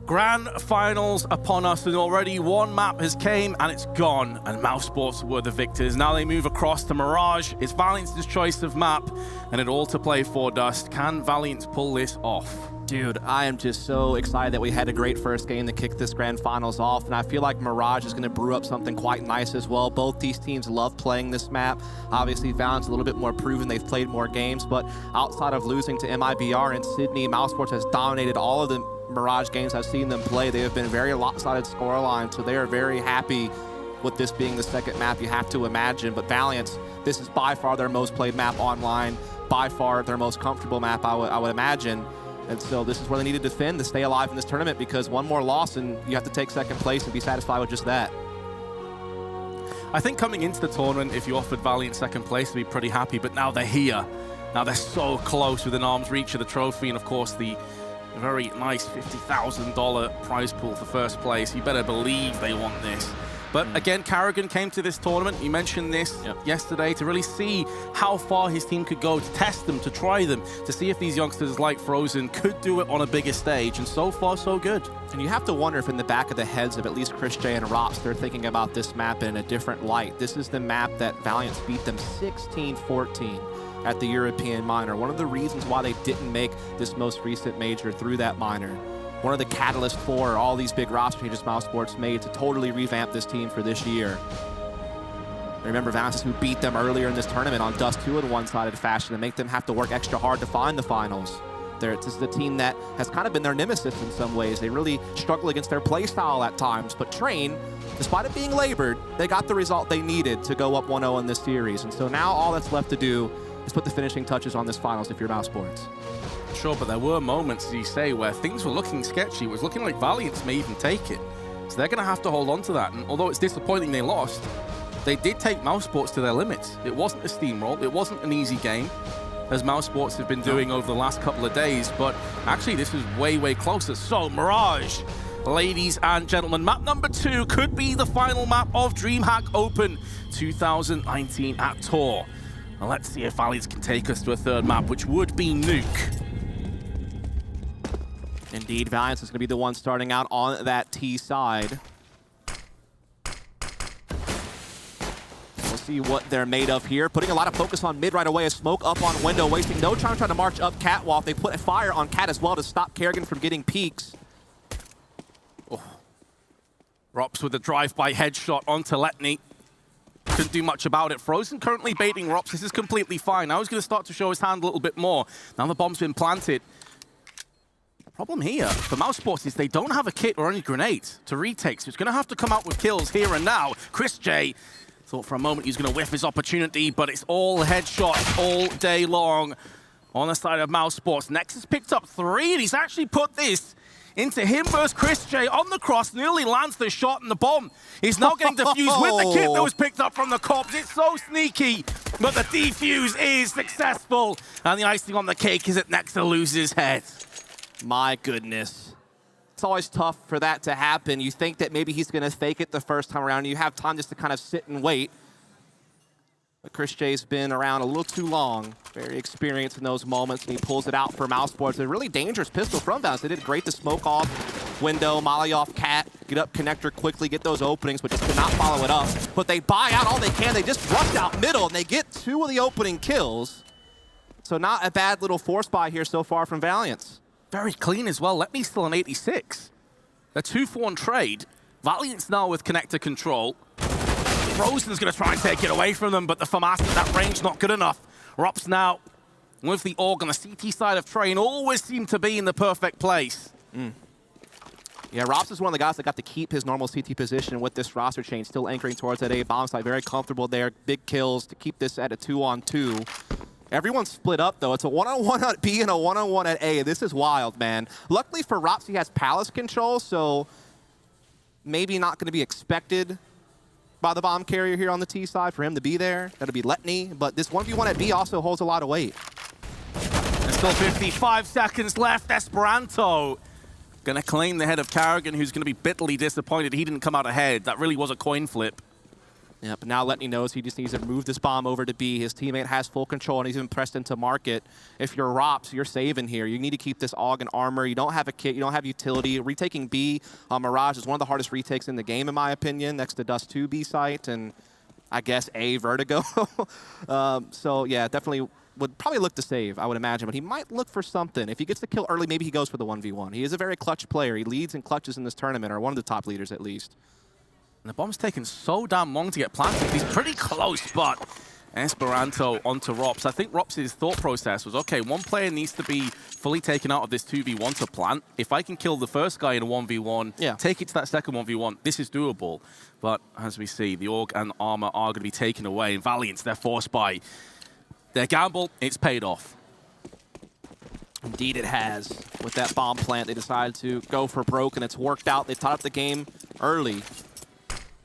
Grand finals upon us, and already one map has came and it's gone, and Mousesports were the victors. Now they move across to Mirage. It's Valiance's choice of map, and it all to play for Dust. Can Valiance pull this off? Dude, I am just so excited that we had a great first game to kick this grand finals off, and I feel like Mirage is going to brew up something quite nice as well. Both these teams love playing this map. Obviously, Valiance a little bit more proven. They've played more games, but outside of losing to MIBR in Sydney, Mousesports has dominated all of the Mirage games I've seen them play. They have been very lopsided scoreline, so they are very happy with this being the second map, you have to imagine. But Valiance, this is by far their most played map online, by far their most comfortable map, I would imagine. And so this is where they need to defend to stay alive in this tournament, because one more loss and you have to take second place and be satisfied with just that. I think coming into the tournament, if you offered Valiant second place, they'd be pretty happy, but now they're here. Now they're so close within arm's reach of the trophy, and of course the very nice $50,000 prize pool for first place. You better believe they want this. But again, Carrigan came to this tournament, you mentioned this yesterday, to really see how far his team could go, to test them, to try them, to see if these youngsters like Frozen could do it on a bigger stage, and so far, so good. And you have to wonder if in the back of the heads of at least Chris J and Rops, they're thinking about this map in a different light. This is the map that Valiance beat them 16-14 at the European minor. One of the reasons why they didn't make this most recent major through that minor. One of the catalysts for all these big roster changes Mousesports made to totally revamp this team for this year. Remember, Valiance who beat them earlier in this tournament on Dust 2 in one-sided fashion and make them have to work extra hard to find the finals. This is the team that has kind of been their nemesis in some ways. They really struggle against their play style at times, but Train, despite it being labored, they got the result they needed to go up 1-0 in this series. And so now all that's left to do is put the finishing touches on this finals if you're Mousesports. Sure, but there were moments, as you say, where things were looking sketchy. It was looking like Valiance may even take it. So they're going to have to hold on to that. And although it's disappointing they lost, they did take Mousesports to their limits. It wasn't a steamroll. It wasn't an easy game, as Mousesports have been doing over the last couple of days. But actually, this was way, way closer. So, Mirage, ladies and gentlemen, map number 2 could be the final map of DreamHack Open 2019 at Tour. Now, let's see if Valiance can take us to a third map, which would be Nuke. Indeed, Valiance is going to be the one starting out on that T side. We'll see what they're made of here. Putting a lot of focus on mid right away. A smoke up on window, wasting no time trying to march up Catwalk. They put a fire on Cat as well to stop Kerrigan from getting peeks. Oh. Rops with a drive-by headshot onto Letney. Couldn't do much about it. Frozen currently baiting Rops. This is completely fine. Now he's going to start to show his hand a little bit more. Now the bomb's been planted. Problem here for Mousesports is they don't have a kit or any grenades to retake, so it's going to have to come out with kills here and now. Chris J thought for a moment he's going to whiff his opportunity, but it's all headshots all day long on the side of Mousesports. Nexus picked up 3, and he's actually put this into him versus Chris J on the cross, nearly lands the shot, and the bomb is now getting defused with the kit that was picked up from the corpse. It's so sneaky, but the defuse is successful, and the icing on the cake is that Nexa loses his head. My goodness. It's always tough for that to happen. You think that maybe he's going to fake it the first time around, and you have time just to kind of sit and wait. But Chris J's been around a little too long. Very experienced in those moments, and he pulls it out for Mousesports. A really dangerous pistol from Valiance. They did great to smoke off window, molly off Cat, get up connector quickly, get those openings, but just could not follow it up. But they buy out all they can. They just rush out middle, and they get 2 of the opening kills. So not a bad little force buy here so far from Valiance. Very clean as well. Letney's still on 86. A 2-for-1 trade. Valiance now with connector control. Frozen's going to try and take it away from them, but the FAMAS at that range not good enough. Rops now with the AUG on the CT side of Train. Always seem to be in the perfect place. Yeah, Rops is one of the guys that got to keep his normal CT position with this roster change, still anchoring towards that A bomb site. Very comfortable there. Big kills to keep this at a 2-on-2. Everyone's split up, though. It's a 1-on-1 at B and a 1-on-1 at A. This is wild, man. Luckily for Rops, he has Palace control, so maybe not going to be expected by the bomb carrier here on the T side for him to be there. That'll be Letney, but this 1v1 at B also holds a lot of weight. There's still 55 seconds left. Esperanto going to claim the head of Carrigan, who's going to be bitterly disappointed he didn't come out ahead. That really was a coin flip. Yeah, but now Letney knows he just needs to move this bomb over to B. His teammate has full control, and he's been pressed into market. If you're Rops, you're saving here. You need to keep this AUG in armor. You don't have a kit. You don't have utility. Retaking B on Mirage is one of the hardest retakes in the game, in my opinion, next to Dust 2 B site and I guess A Vertigo. So, yeah, definitely would probably look to save, I would imagine, but he might look for something. If he gets the kill early, maybe he goes for the 1v1. He is a very clutch player. He leads and clutches in this tournament, or one of the top leaders at least. And the bomb's taken so damn long to get planted. He's pretty close, but Esperanto onto Rops. I think Rops' thought process was, okay, one player needs to be fully taken out of this 2v1 to plant. If I can kill the first guy in a 1v1, take it to that second 1v1, this is doable. But as we see, the AUG and armor are going to be taken away. And Valiance, they're forced by their gamble. It's paid off. Indeed it has. With that bomb plant, they decided to go for broke, and it's worked out. They tied up the game early.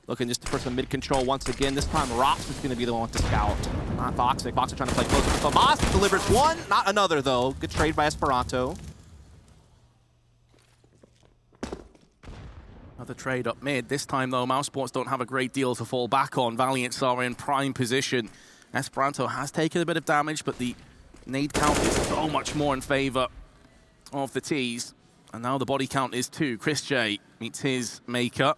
Looking just for some mid-control once again. This time, Rops is going to be the one with the scout. Not Voxic. Voxic trying to play close with Famas. Delivers one, not another, though. Good trade by Esperanto. Another trade up mid. This time, though, Mousesports don't have a great deal to fall back on. Valiance are in prime position. Esperanto has taken a bit of damage, but the nade count is so much more in favor of the T's. And now the body count is 2. Chris J meets his maker.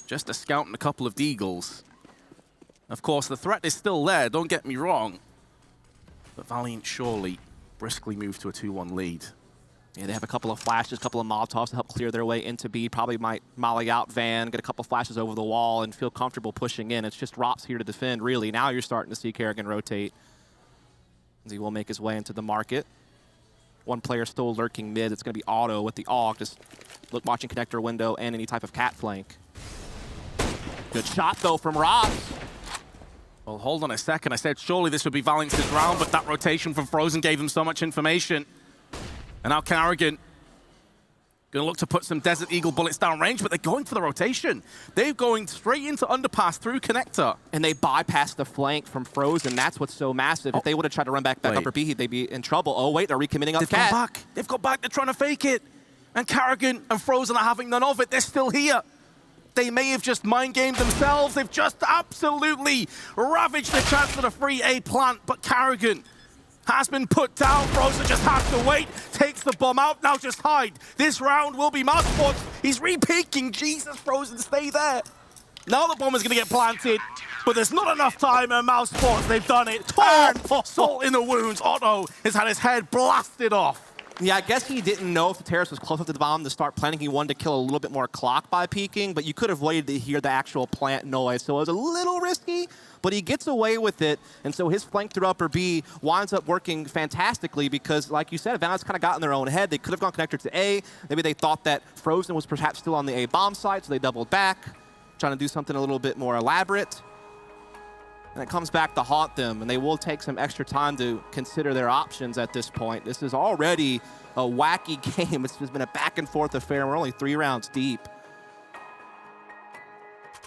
Just a scout and a couple of deagles. Of course, the threat is still there, don't get me wrong. But Valiant surely briskly moved to a 2-1 lead. Yeah, they have a couple of flashes, a couple of Molotovs to help clear their way into B. Probably might molly out Van, get a couple flashes over the wall, and feel comfortable pushing in. It's just Rops here to defend, really. Now you're starting to see Kerrigan rotate. As he will make his way into the market. One player still lurking mid. It's going to be Auto with the AUG. Just watching connector window and any type of cat flank. Good shot, though, from Rops. Well, hold on a second. I said surely this would be Valiance's round, but that rotation from Frozen gave them so much information. And now Kerrigan going to look to put some Desert Eagle bullets down range, but they're going for the rotation. They're going straight into underpass through connector. And they bypassed the flank from Frozen. That's what's so massive. If they would have tried to run back upper B, they'd be in trouble. Oh, wait, they're recommitting up cat. Back. They've got back. They're trying to fake it. And Kerrigan and Frozen are having none of it. They're still here. They may have just mind-gamed themselves. They've just absolutely ravaged the chance for the free A plant, but Kerrigan has been put down. Frozen just has to wait, takes the bomb out, now just hide. This round will be Mousesports. He's re-peeking. Jesus, Frozen, stay there. Now the bomb is going to get planted, but there's not enough time, and Mousesports, they've done it. Salt in the wounds. Otto has had his head blasted off. Yeah, I guess he didn't know if the terrorist was close enough to the bomb to start planting. He wanted to kill a little bit more clock by peeking, but you could have waited to hear the actual plant noise, so it was a little risky, but he gets away with it, and so his flank through upper B winds up working fantastically because, like you said, Valiance kind of got in their own head. They could have gone connector to A. Maybe they thought that Frozen was perhaps still on the A bomb site, so they doubled back, trying to do something a little bit more elaborate. And it comes back to haunt them, and they will take some extra time to consider their options at this point. This is already a wacky game. It's just been a back-and-forth affair. We're only 3 rounds deep.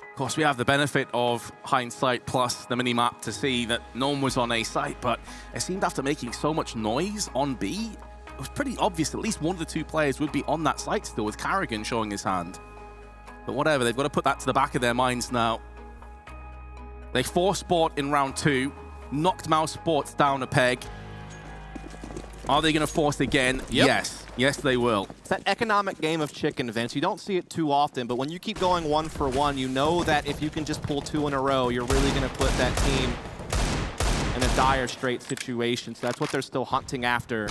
Of course, we have the benefit of hindsight plus the mini-map to see that no one was on A site, but it seemed after making so much noise on B, it was pretty obvious at least one of the 2 players would be on that site still, with Kerrigan showing his hand. But whatever, they've got to put that to the back of their minds now. They forced Sport in round 2, knocked Mousesports down a peg. Are they going to force again? Yep. Yes. Yes, they will. It's that economic game of chicken, Vince. You don't see it too often, but when you keep going 1 for 1, you know that if you can just pull 2 in a row, you're really going to put that team in a dire straight situation. So that's what they're still hunting after.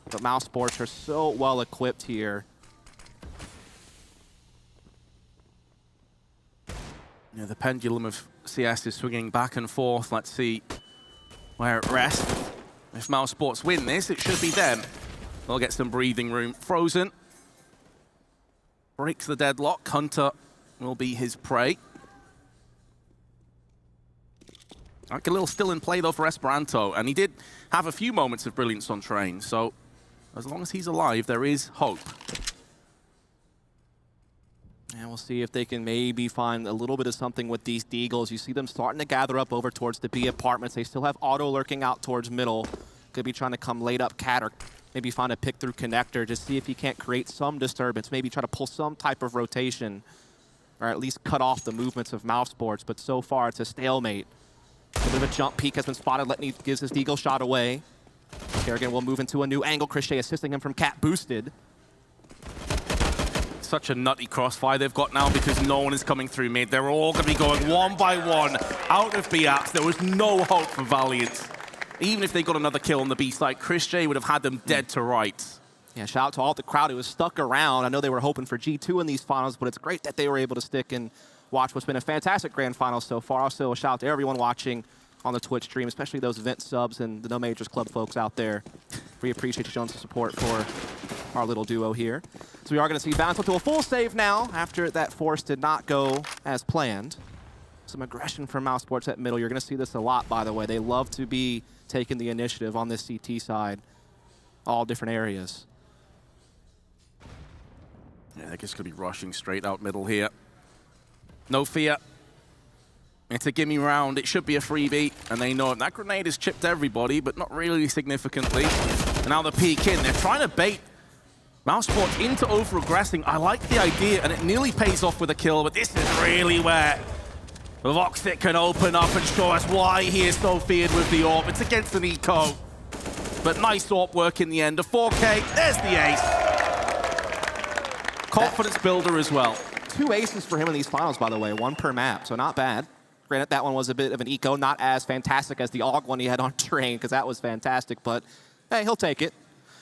But Mousesports are so well equipped here. Yeah, the pendulum of CS is swinging back and forth. Let's see where it rests. If Mousesports win this, it should be them. They'll get some breathing room. Frozen breaks the deadlock. Hunter will be his prey. Like a little still in play, though, for Esperanto. And he did have a few moments of brilliance on train. So as long as he's alive, there is hope. And we'll see if they can maybe find a little bit of something with these Deagles. You see them starting to gather up over towards the B apartments. They still have Auto lurking out towards middle. Could be trying to come late up cat or maybe find a pick through connector. Just see if he can't create some disturbance. Maybe try to pull some type of rotation. or at least cut off the movements of Mousesports, but so far it's a stalemate. A bit of a jump peek has been spotted. Letney gives his deagle shot away. Kerrigan will move into a new angle. Christian assisting him from cat boosted. Such a nutty crossfire they've got now because no one is coming through mid. They're all going to be going one by one out of B apps. There was no hope for Valiance. Even if they got another kill on the B side, Chris J would have had them dead to rights. Yeah, shout out to all the crowd who was stuck around. I know they were hoping for G2 in these finals, but it's great that they were able to stick and watch what's been a fantastic grand final so far. Also, a shout out to everyone watching on the Twitch stream, especially those event subs and the No Majors Club folks out there. We appreciate you showing some support for our little duo here. So we are going to see Valiance to a full save now after that force did not go as planned. Some aggression from Mousesports at middle. You're going to see this a lot, by the way. They love to be taking the initiative on this CT side, all different areas. Yeah, they're just going to be rushing straight out middle here. No fear. It's a gimme round. It should be a freebie, and they know it. That grenade has chipped everybody, but not really significantly. And now the peek in. They're trying to bait Mousesports into over-aggressing. I like the idea, and it nearly pays off with a kill, but this is really where Voxic can open up and show us why he is so feared with the AWP. It's against an eco, but nice AWP work in the end. A 4K, there's the ace. Confidence builder as well. 2 aces for him in these finals, by the way, 1 per map, so not bad. Granted, that one was a bit of an eco, not as fantastic as the AUG one he had on train, because that was fantastic, but hey, he'll take it.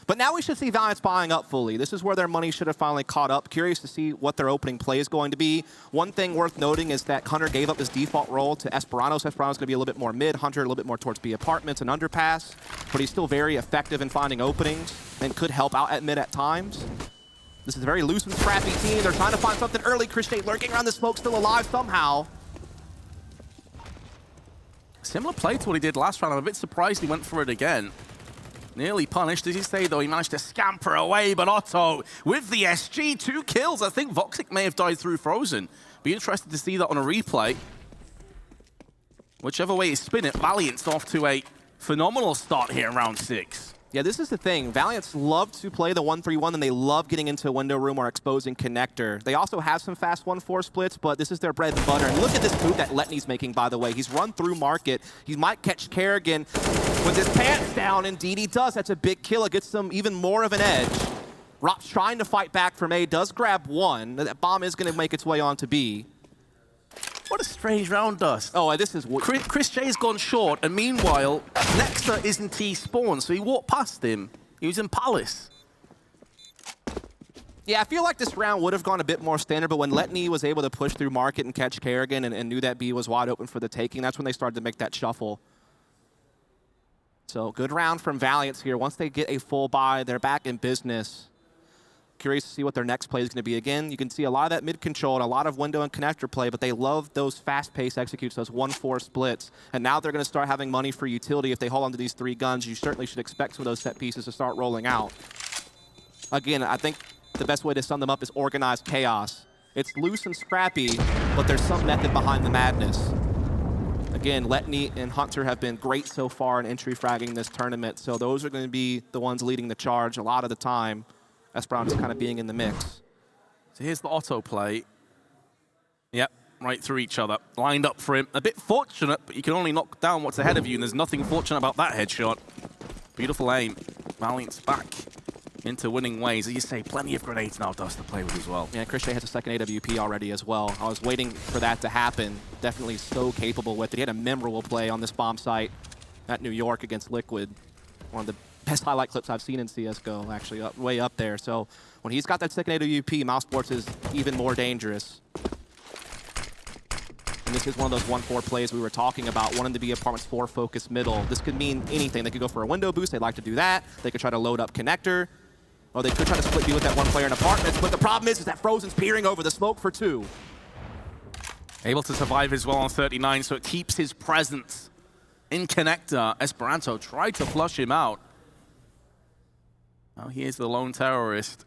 But now we should see Valiance buying up fully. This is where their money should have finally caught up. Curious to see what their opening play is going to be. One thing worth noting is that Hunter gave up his default role to Esperanto. So Esperanto's going to be a little bit more mid, Hunter a little bit more towards B apartments and underpass, but he's still very effective in finding openings and could help out at mid at times. This is a very loose and scrappy team. They're trying to find something early. Chris J lurking around the smoke, still alive somehow. Similar play to what he did last round. I'm a bit surprised he went for it again. Nearly punished, as you say, though. He managed to scamper away, but Otto with the SG, 2 kills. I think Voxic may have died through Frozen. Be interested to see that on a replay. Whichever way you spin it, Valiant's off to a phenomenal start here in round 6. Yeah, this is the thing. Valiance love to play the 1-3-1, and they love getting into a window room or exposing connector. They also have some fast 1-4 splits, but this is their bread and butter. And look at this move that Letney's making, by the way. He's run through market. He might catch Kerrigan with his pants down. Indeed, he does. That's a big kill. It gets them even more of an edge. Rop's trying to fight back from A, does grab 1. That bomb is going to make its way on to B. What a strange round, Dust. Oh, this is... Chris J's gone short, and meanwhile, Nexa isn't T-spawn, so he walked past him. He was in Palace. Yeah, I feel like this round would have gone a bit more standard, but when Letney was able to push through market and catch Kerrigan and knew that B was wide open for the taking, that's when they started to make that shuffle. So good round from Valiance here. Once they get a full buy, they're back in business. Curious to see what their next play is going to be. Again, you can see a lot of that mid control and a lot of window and connector play, but they love those fast-paced executes, those 1-4 splits. And now they're going to start having money for utility. If they hold on to these 3 guns, you certainly should expect some of those set pieces to start rolling out. Again, I think the best way to sum them up is organized chaos. It's loose and scrappy, but there's some method behind the madness. Again, Letney and Hunter have been great so far in entry fragging this tournament, so those are going to be the ones leading the charge a lot of the time. Esperanto's kind of being in the mix. So here's the auto play. Yep, right through each other. Lined up for him. A bit fortunate, but you can only knock down what's ahead of you, and there's nothing fortunate about that headshot. Beautiful aim. Valiant's back into winning ways. As you say, plenty of grenades now, Dust, to play with as well. Yeah, Christian has a second AWP already as well. I was waiting for that to happen. Definitely so capable with it. He had a memorable play on this bomb site at New York against Liquid. One of the best highlight clips I've seen in CSGO, actually, way up there. So when he's got that second AWP, Mousesports is even more dangerous. And this is one of those 1-4 plays we were talking about, wanting to be apartments 4 focus middle. This could mean anything. They could go for a window boost. They'd like to do that. They could try to load up connector. Or they could try to split B with that 1 player in apartments. But the problem is that Frozen's peering over the smoke for 2. Able to survive as well on 39, so it keeps his presence in connector. Esperanto tried to flush him out. Now he is the lone terrorist.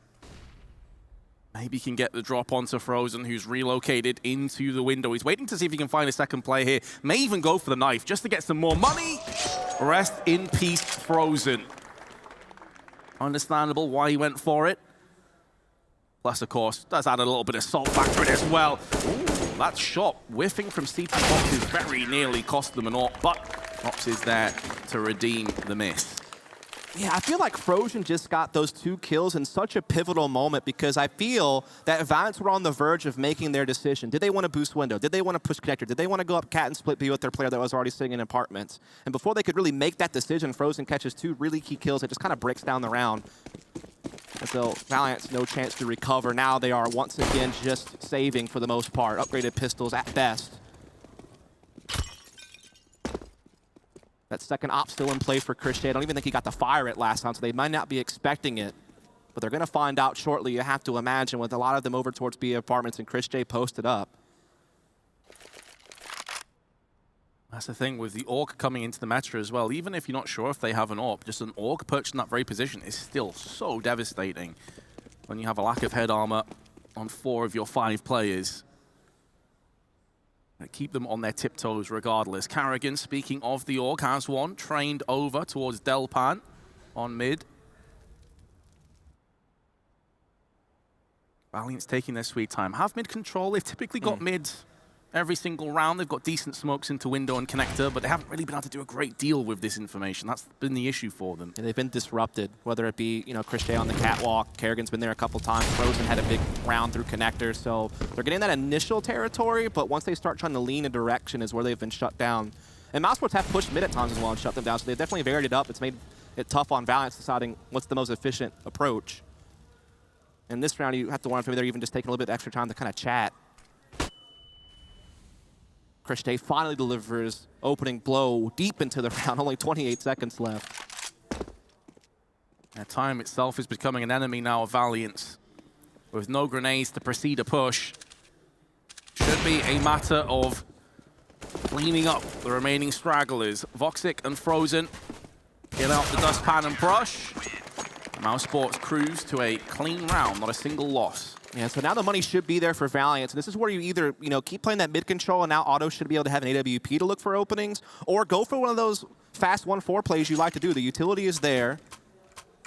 Maybe he can get the drop onto Frozen, who's relocated into the window. He's waiting to see if he can find a second play here. May even go for the knife just to get some more money. Rest in peace, Frozen. Understandable why he went for it. Plus, of course, does add a little bit of salt factor in as well. Ooh, that shot whiffing from CT Boxes very nearly cost them an AWP, but Rops is there to redeem the miss. Yeah, I feel like Frozen just got those 2 kills in such a pivotal moment because I feel that Valiance were on the verge of making their decision. Did they want to boost window? Did they want to push connector? Did they want to go up cat and split B with their player that was already sitting in apartments? And before they could really make that decision, Frozen catches 2 really key kills. It just kind of breaks down the round. And so Valiance, no chance to recover. Now they are once again just saving for the most part. Upgraded pistols at best. That second op still in play for Christian. I don't even think he got to fire it last time, so they might not be expecting it. But they're going to find out shortly, you have to imagine, with a lot of them over towards B apartments and Chris J posted up. That's the thing with the AUG coming into the meta as well. Even if you're not sure if they have an AWP, just an AUG perched in that very position is still so devastating when you have a lack of head armor on 4 of your 5 players. Keep them on their tiptoes regardless. Carrigan, speaking of the AUG, has one trained over towards Delpan on mid. Valiant's taking their sweet time. Have mid control. They've typically got mid every single round. They've got decent smokes into window and connector, but they haven't really been able to do a great deal with this information. That's been the issue for them. And they've been disrupted, whether it be, Chris J on the catwalk. Kerrigan's been there a couple times. Frozen had a big round through connector, so they're getting that initial territory, but once they start trying to lean a direction is where they've been shut down. And Mousesports have pushed mid at times as well and shut them down, so they've definitely varied it up. It's made it tough on Valiance deciding what's the most efficient approach. In this round, you have to wonder if maybe they're even just taking a little bit extra time to kind of chat. Chris J finally delivers opening blow deep into the round, only 28 seconds left. Time itself is becoming an enemy now of Valiance. With no grenades to proceed a push. Should be a matter of cleaning up the remaining stragglers. Voxic and Frozen get out the dustpan and brush. Mousesports cruise to a clean round, not a single loss. Yeah, so now the money should be there for Valiance. And this is where you either, keep playing that mid control, and now Auto should be able to have an AWP to look for openings, or go for one of those fast 1-4 plays you like to do. The utility is there.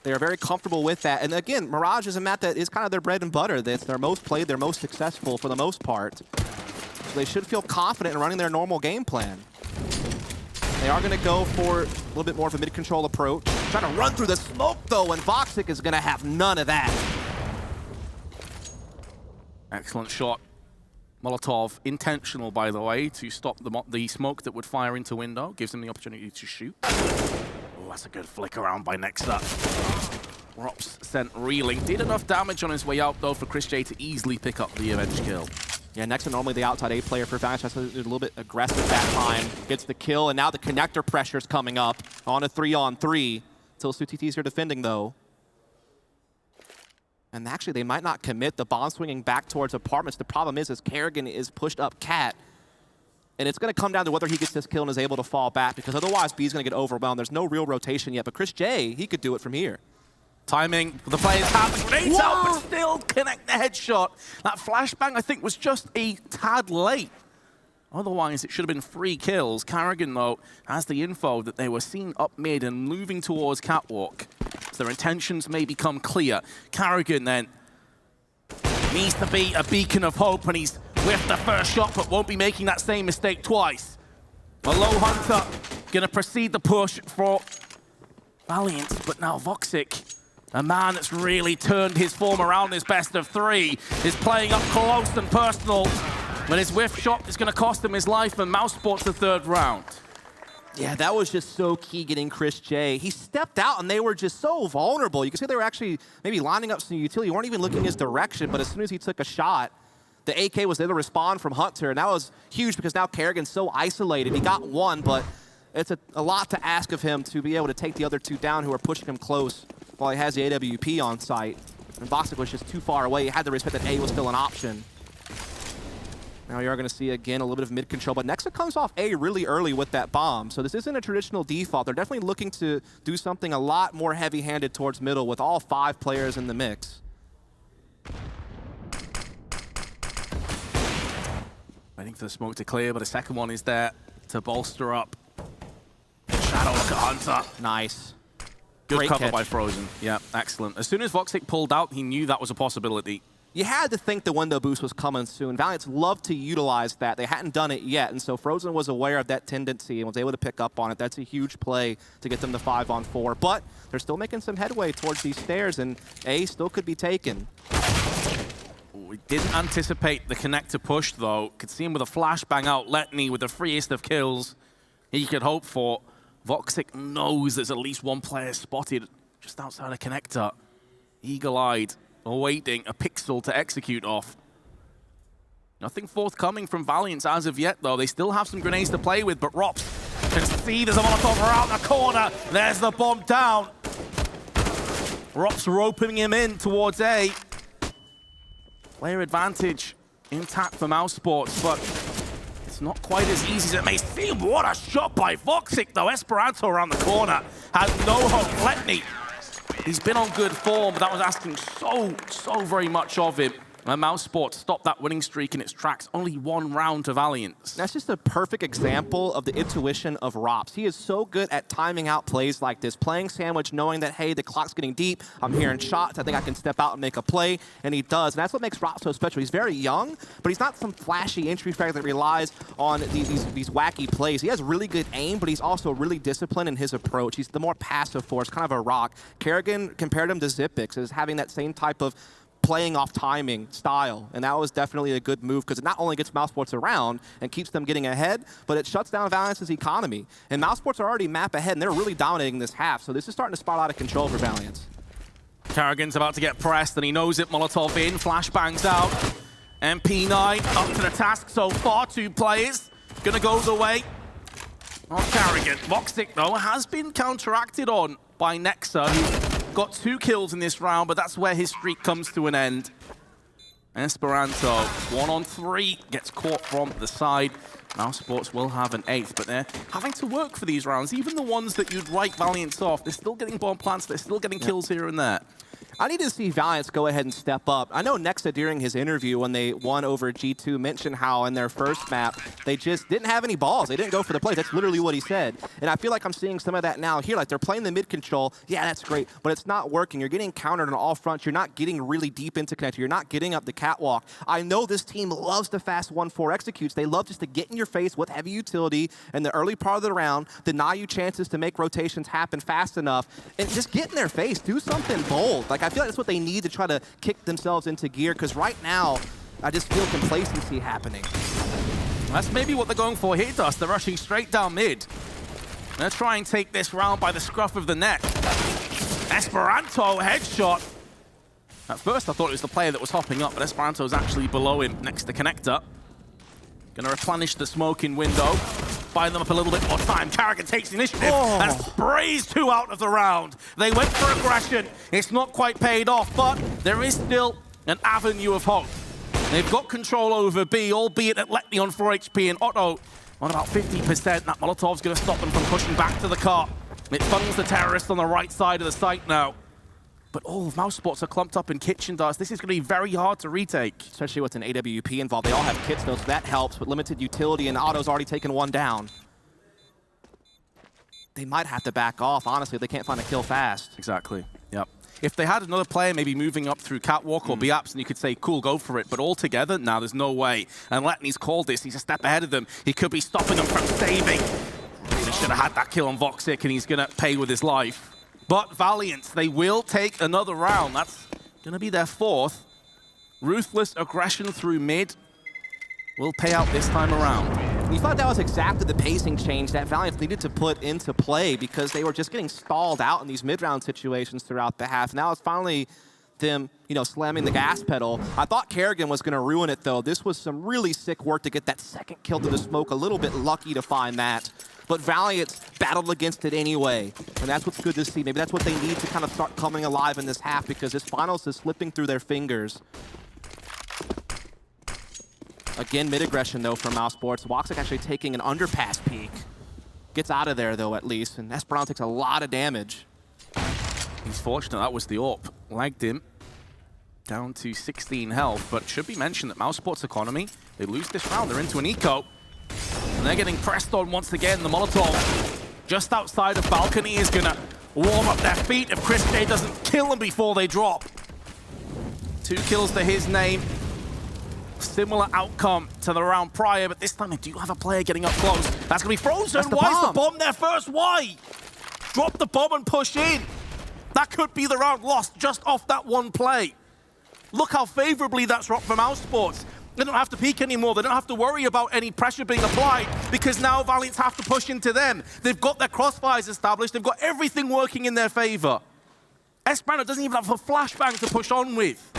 They are very comfortable with that. And again, Mirage is a map that is kind of their bread and butter. That's their most played, their most successful for the most part. So they should feel confident in running their normal game plan. They are going to go for a little bit more of a mid-control approach. Trying to run through the smoke, though, and Voxic is going to have none of that. Excellent shot. Molotov, intentional, by the way, to stop the smoke that would fire into window. Gives them the opportunity to shoot. Oh, that's a good flick around by Nexa. Rops sent reeling. Did enough damage on his way out, though, for Chris J to easily pick up the avenge kill. Yeah, Nexa normally the outside A player for Valiance, has to be a little bit aggressive that time. Gets the kill, and now the connector pressure's coming up on a 3-on-3. Still Sutiti's here defending, though. And actually, they might not commit. The bomb swinging back towards apartments. The problem is Kerrigan is pushed up cat. And it's going to come down to whether he gets this kill and is able to fall back, because otherwise B's going to get overwhelmed. There's no real rotation yet, but Chris J, he could do it from here. Timing, the players have the grenades out, but still connect the headshot. That flashbang, I think, was just a tad late. Otherwise, it should have been 3 kills. Carrigan, though, has the info that they were seen up mid and moving towards catwalk. So their intentions may become clear. Carrigan, then, needs to be a beacon of hope, and he's whiffed the first shot, but won't be making that same mistake twice. Mallow Hunter going to proceed the push for Valiance, but now Voxic, a man that's really turned his form around this best of 3, is playing up close and personal. But his whiff shot is going to cost him his life, and Mousesports the 3rd round. Yeah, that was just so key getting Chris J. He stepped out, and they were just so vulnerable. You can see they were actually maybe lining up some utility. You weren't even looking his direction, but as soon as he took a shot, the AK was there to respond from Hunter, and that was huge because now Kerrigan's so isolated. He got 1, but it's a lot to ask of him to be able to take the other 2 down who are pushing him close while he has the AWP on site. And Voxic was just too far away. He had to respect that A was still an option. Now you are going to see, again, a little bit of mid-control, but Nexa comes off A really early with that bomb, so this isn't a traditional default. They're definitely looking to do something a lot more heavy-handed towards middle with all 5 players in the mix. Waiting for the smoke to clear, but a second one is there to bolster up. Shadow, look at Hunter. Nice. Good Great cover catch by Frozen. Yeah, excellent. As soon as Voxic pulled out, he knew that was a possibility. You had to think the window boost was coming soon. Valiance loved to utilize that. They hadn't done it yet, and so Frozen was aware of that tendency and was able to pick up on it. That's a huge play to get them to 5-on-4, but they're still making some headway towards these stairs, and A still could be taken. We didn't anticipate the connector push, though. Could see him with a flashbang out. Letney with the freest of kills he could hope for. Voxic knows there's at least one player spotted just outside a connector. Eagle-eyed, awaiting a pixel to execute off. Nothing forthcoming from Valiance as of yet, though. They still have some grenades to play with, but Rops can see there's a Molotov around the corner. There's the bomb down. Rops roping him in towards A. Player advantage intact for Mousesports, but it's not quite as easy as it may seem. What a shot by Voxic, though. Esperanto around the corner has no hope. Letney, he's been on good form, but that was asking so very much of him. And Mousesports stopped that winning streak in its tracks. Only one round to Valiance. That's just a perfect example of the intuition of Rops. He is so good at timing out plays like this, playing sandwich, knowing that, hey, the clock's getting deep, I'm hearing shots, I think I can step out and make a play, and he does. And that's what makes Rops so special. He's very young, but he's not some flashy entry frag that relies on these wacky plays. He has really good aim, but he's also really disciplined in his approach. He's the more passive force, kind of a rock. Kerrigan compared him to Zipix as having that same type of playing off timing style, and that was definitely a good move because it not only gets Mousesports around and keeps them getting ahead, but it shuts down Valiance's economy. And Mousesports are already map ahead, and they're really dominating this half, so this is starting to spiral out of control for Valiance. Kerrigan's about to get pressed, and he knows it. Molotov in, flashbangs out. MP9 up to the task so far. 2 players gonna go the way of Kerrigan. Voxic, though, has been counteracted on by Nexa, who got 2 kills in this round, but that's where his streak comes to an end. Esperanto, 1-on-3, gets caught from the side. Mousesports will have an 8th, but they're having to work for these rounds. Even the ones that you'd write Valiance off, they're still getting bomb plants, they're still getting kills here and there. I need to see Valiance go ahead and step up. I know Nexa during his interview when they won over G2 mentioned how in their first map they just didn't have any balls. They didn't go for the plays. That's literally what he said. And I feel like I'm seeing some of that now here. Like they're playing the mid control. Yeah, that's great, but it's not working. You're getting countered on all fronts. You're not getting really deep into connector. You're not getting up the catwalk. I know this team loves the fast 1-4 executes. They love just to get in your face with heavy utility in the early part of the round, deny you chances to make rotations happen fast enough, and just get in their face. Do something bold. Like I feel like that's what they need to try to kick themselves into gear, because right now, I just feel complacency happening. That's maybe what they're going for here, Dust. They're rushing straight down mid. They're trying to take this round by the scruff of the neck. Esperanto, headshot. At first, I thought it was the player that was hopping up, but Esperanto's actually below him next to connector. Gonna replenish the smoking window. Buy them up a little bit more time. Kerrigan takes the initiative and sprays 2 out of the round. They went for aggression. It's not quite paid off, but there is still an avenue of hope. They've got control over B, albeit at Letney on 4 HP and Otto on about 50%. That Molotov's going to stop them from pushing back to the car. It funnels the terrorists on the right side of the site now. But all of Mousesports are clumped up in kitchen dust. This is going to be very hard to retake. Especially with an AWP involved. They all have kits though, so that helps, with limited utility, and Otto's already taken 1 down. They might have to back off, honestly, if they can't find a kill fast. Exactly, yep. If they had another player maybe moving up through catwalk or B-apps, then you could say, cool, go for it. But all together, now there's no way. And Letney's called this. He's a step ahead of them. He could be stopping them from saving. They should have had that kill on Voxic, and he's going to pay with his life. But Valiance, they will take another round. That's going to be their 4th. Ruthless aggression through mid will pay out this time around. You thought that was exactly the pacing change that Valiance needed to put into play, because they were just getting stalled out in these mid-round situations throughout the half. Now it's finally them, slamming the gas pedal. I thought Kerrigan was going to ruin it, though. This was some really sick work to get that 2nd kill through the smoke. A little bit lucky to find that. But Valiant battled against it anyway, and that's what's good to see. Maybe that's what they need to kind of start coming alive in this half, because this finals is slipping through their fingers. Again, mid-aggression, though, from Mousesports. Voxic actually taking an underpass peek. Gets out of there, though, at least, and Esperanto takes a lot of damage. He's fortunate that was the AWP. Lagged him down to 16 health, but it should be mentioned that Mousesports economy, they lose this round, they're into an eco. And they're getting pressed on once again. The Molotov just outside of balcony is going to warm up their feet if Chris J doesn't kill them before they drop. 2 kills to his name. Similar outcome to the round prior, but this time they do have a player getting up close. That's going to be Frozen. Why is the bomb there first? Why? Drop the bomb and push in. That could be the round lost just off that one play. Look how favorably that's rocked for Mousesports. They don't have to peek anymore. They don't have to worry about any pressure being applied because now Valiance have to push into them. They've got their crossfires established. They've got everything working in their favor. Esperanto doesn't even have a flashbang to push on with.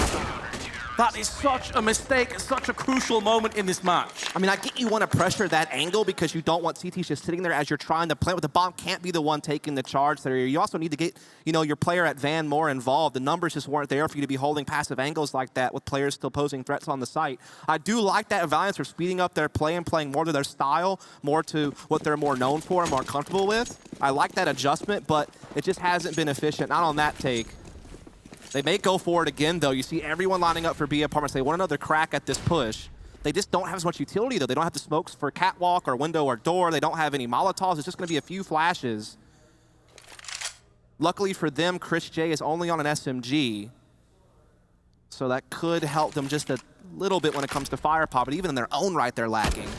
That is such a mistake, such a crucial moment in this match. I mean, I get you want to pressure that angle because you don't want CT just sitting there as you're trying to plant, but the bomb can't be the one taking the charge there. You also need to get, your player at Van more involved. The numbers just weren't there for you to be holding passive angles like that with players still posing threats on the site. I do like that Valiance are speeding up their play and playing more to their style, more to what they're more known for and more comfortable with. I like that adjustment, but it just hasn't been efficient, not on that take. They may go for it again, though. You see everyone lining up for B apartments. They want another crack at this push. They just don't have as much utility, though. They don't have the smokes for catwalk or window or door. They don't have any Molotovs. It's just going to be a few flashes. Luckily for them, Chris J is only on an SMG. So that could help them just a little bit when it comes to firepower. But even in their own right, they're lacking.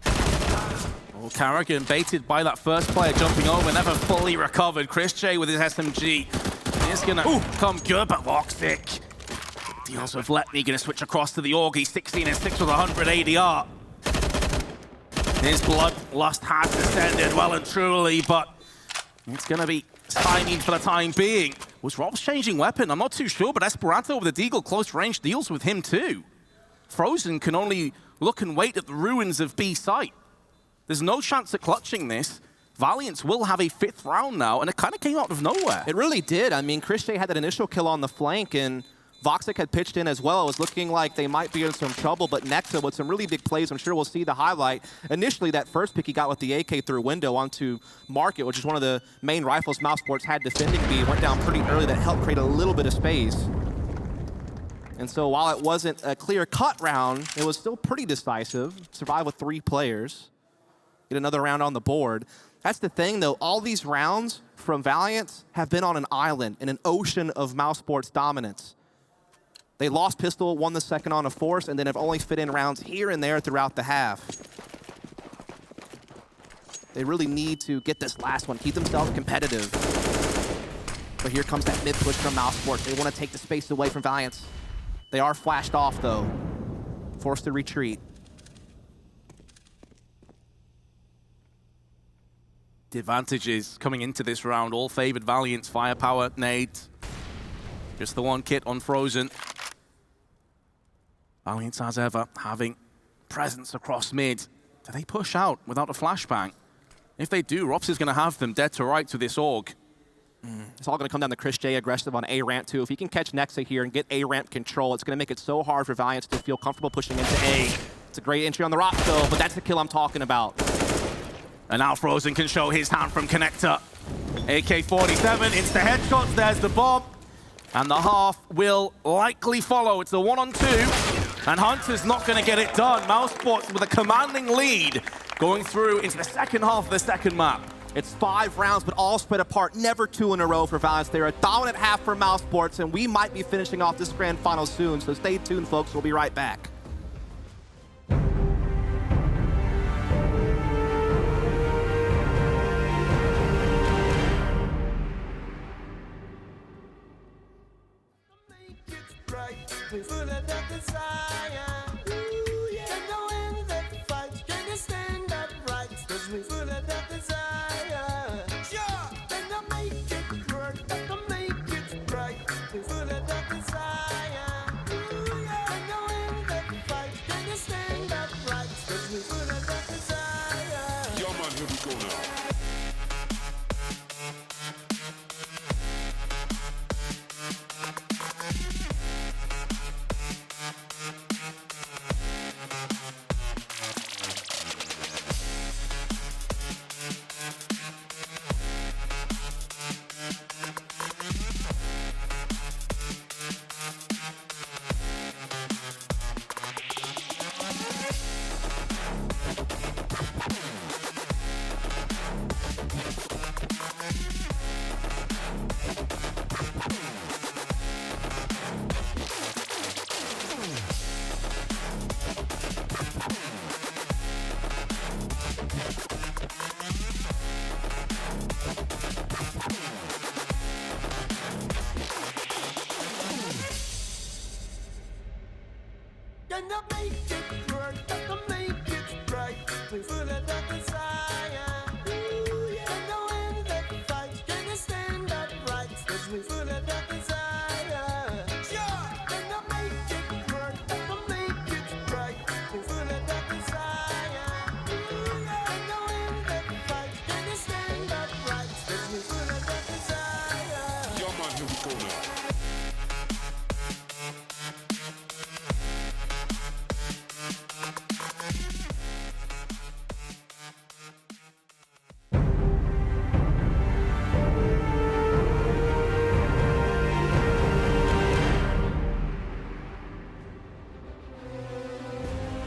Oh, Carrigan baited by that first player jumping over, never fully recovered. Chris J with his SMG. He's gonna come good, but Voxic deals with Letney, gonna switch across to the Augie. 16 and 6 with 100 ADR. His bloodlust has descended well and truly, but it's gonna be stymied for the time being. Was Rob's changing weapon? I'm not too sure, but Esperanto with the Deagle close range deals with him too. Frozen can only look and wait at the ruins of B site. There's no chance at clutching this. Valiance will have a 5th round now, and it kind of came out of nowhere. It really did. I mean, Chris J had that initial kill on the flank, and Voxic had pitched in as well. It was looking like they might be in some trouble, but Nexa with some really big plays. I'm sure we'll see the highlight. Initially, that first pick he got with the AK through window onto Market, which is one of the main rifles Mousesports had defending B, went down pretty early. That helped create a little bit of space. And so while it wasn't a clear-cut round, it was still pretty decisive. Survived with 3 players. Get another round on the board. That's the thing, though. All these rounds from Valiance have been on an island in an ocean of Mousesports dominance. They lost pistol, won the second on a force, and then have only fit in rounds here and there throughout the half. They really need to get this last one, keep themselves competitive. But here comes that mid push from Mousesports. They want to take the space away from Valiance. They are flashed off, though. Forced to retreat. The advantages coming into this round all favored Valiance. Firepower, nades. Just the one kit on Frozen. Valiance, as ever, having presence across mid. Do they push out without a flashbang? If they do, Rops is going to have them dead to rights with this AUG. It's all going to come down to Chris J aggressive on A-ramp, too. If he can catch Nexa here and get A-ramp control, it's going to make it so hard for Valiance to feel comfortable pushing into A. It's a great entry on the rock, though, but that's the kill I'm talking about. And now Frozen can show his hand from Connector. AK-47, insta headshots, there's the bomb. And the half will likely follow. It's a 1-on-2. And Hunter's not going to get it done. Mousesports with a commanding lead going through into the second half of the second map. It's 5 rounds, but all spread apart. Never 2 in a row for Valiance. They're a dominant half for Mousesports, and we might be finishing off this grand final soon. So stay tuned, folks. We'll be right back. Full of that desire. Ooh, yeah. Can you win that fight? Can you stand upright? 'Cause we full of that desire. Sure. Then I make it work. Then I make it right. We full of that desire. Ooh, yeah. Can you win that fight? Can you stand upright? 'Cause we full of that desire. Yo, man, here we go now. that desire. Ooh, yeah. Can you win that fight? Can you stand upright? 'Cause we full of that desire. Sure. Can you make it work? Can you make it right? We full of that desire. Ooh, yeah. Can you win that fight? Can you stand upright? 'Cause we full of that desire. Yeah, man, here we go now.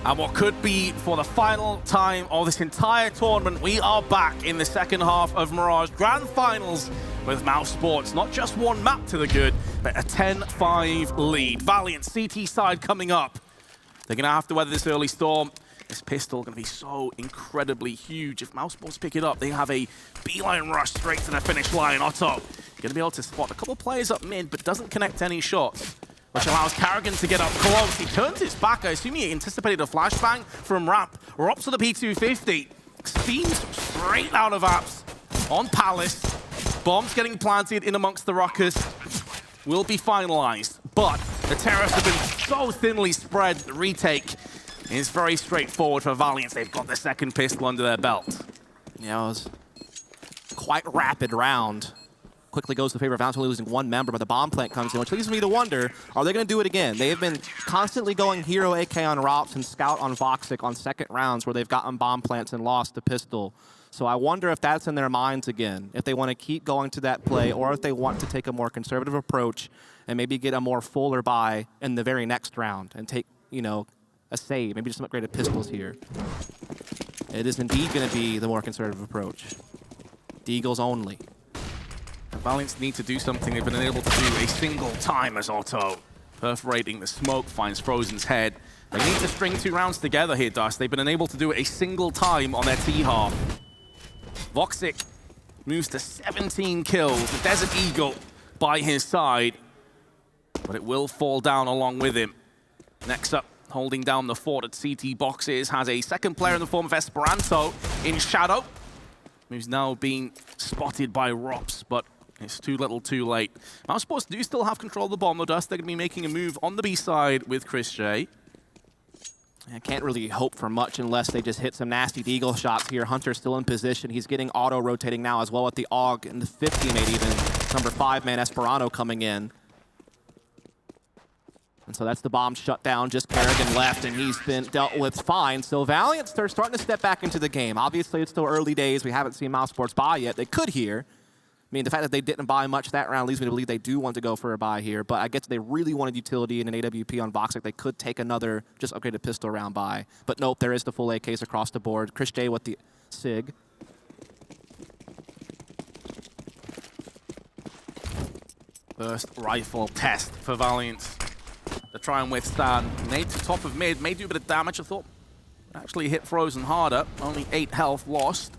And what could be for the final time of this entire tournament, we are back in the second half of Mirage Grand Finals with Mousesports. Not just one map to the good, but a 10-5 lead. Valiance CT side coming up. They're going to have to weather this early storm. This pistol going to be so incredibly huge. If Mousesports pick it up, they have a beeline rush straight to the finish line. Otto going to be able to spot a couple players up mid, but doesn't connect any shots, which allows Karrigan to get up close. He turns his back. I assume he anticipated a flashbang from Ramp. Raps with the P250. Steams straight out of apps on Palace. Bombs getting planted in amongst the ruckus. Will be finalized. But the terrorists have been so thinly spread. The retake is very straightforward for Valiance. They've got the second pistol under their belt. Yeah, it was quite rapid round. Quickly goes to favor of Valiance, only losing one member, but the bomb plant comes in, which leads me to wonder, are they going to do it again? They have been constantly going hero AK on Rops and scout on Voxic on second rounds where they've gotten bomb plants and lost the pistol. So I wonder if that's in their minds again, if they want to keep going to that play, or if they want to take a more conservative approach and maybe get a more fuller buy in the very next round and take, you know, a save, maybe just some upgraded pistols here. It is indeed going to be the more conservative approach. Deagles only. Valiance need to do something they've been unable to do a single time as Otto. Perforating the smoke finds Frozen's head. They need to string 2 rounds together here, Dust. They've been unable to do it a single time on their T-half. Voxic moves to 17 kills. The Desert Eagle by his side, but it will fall down along with him. Next up, holding down the fort at CT boxes, has a second player in the form of Esperanto in Shadow, who's now being spotted by Rops, but it's too little too late. Mousesports do still have control of the bomb, though, Dust. They're going to be making a move on the B side with Chris J. I can't really hope for much unless they just hit some nasty Deagle shots here. Hunter's still in position. He's getting auto-rotating now as well at the AUG and the 50 mate even. Number 5-man Esperanto coming in. And so that's the bomb shut down. Just Karrigan left, and he's been dealt with fine. So Valiance, they're starting to step back into the game. Obviously, it's still early days. We haven't seen Mousesports buy yet. They could here. I mean, the fact that they didn't buy much that round leads me to believe they do want to go for a buy here. But I guess they really wanted utility in an AWP on Voxic. They could take another just upgraded pistol round buy. But nope, there is the full AKs across the board. Chris J with the SIG. First rifle test for Valiance to try and withstand. Nade to top of mid, may do a bit of damage. I thought actually hit Frozen harder. Only 8 health lost.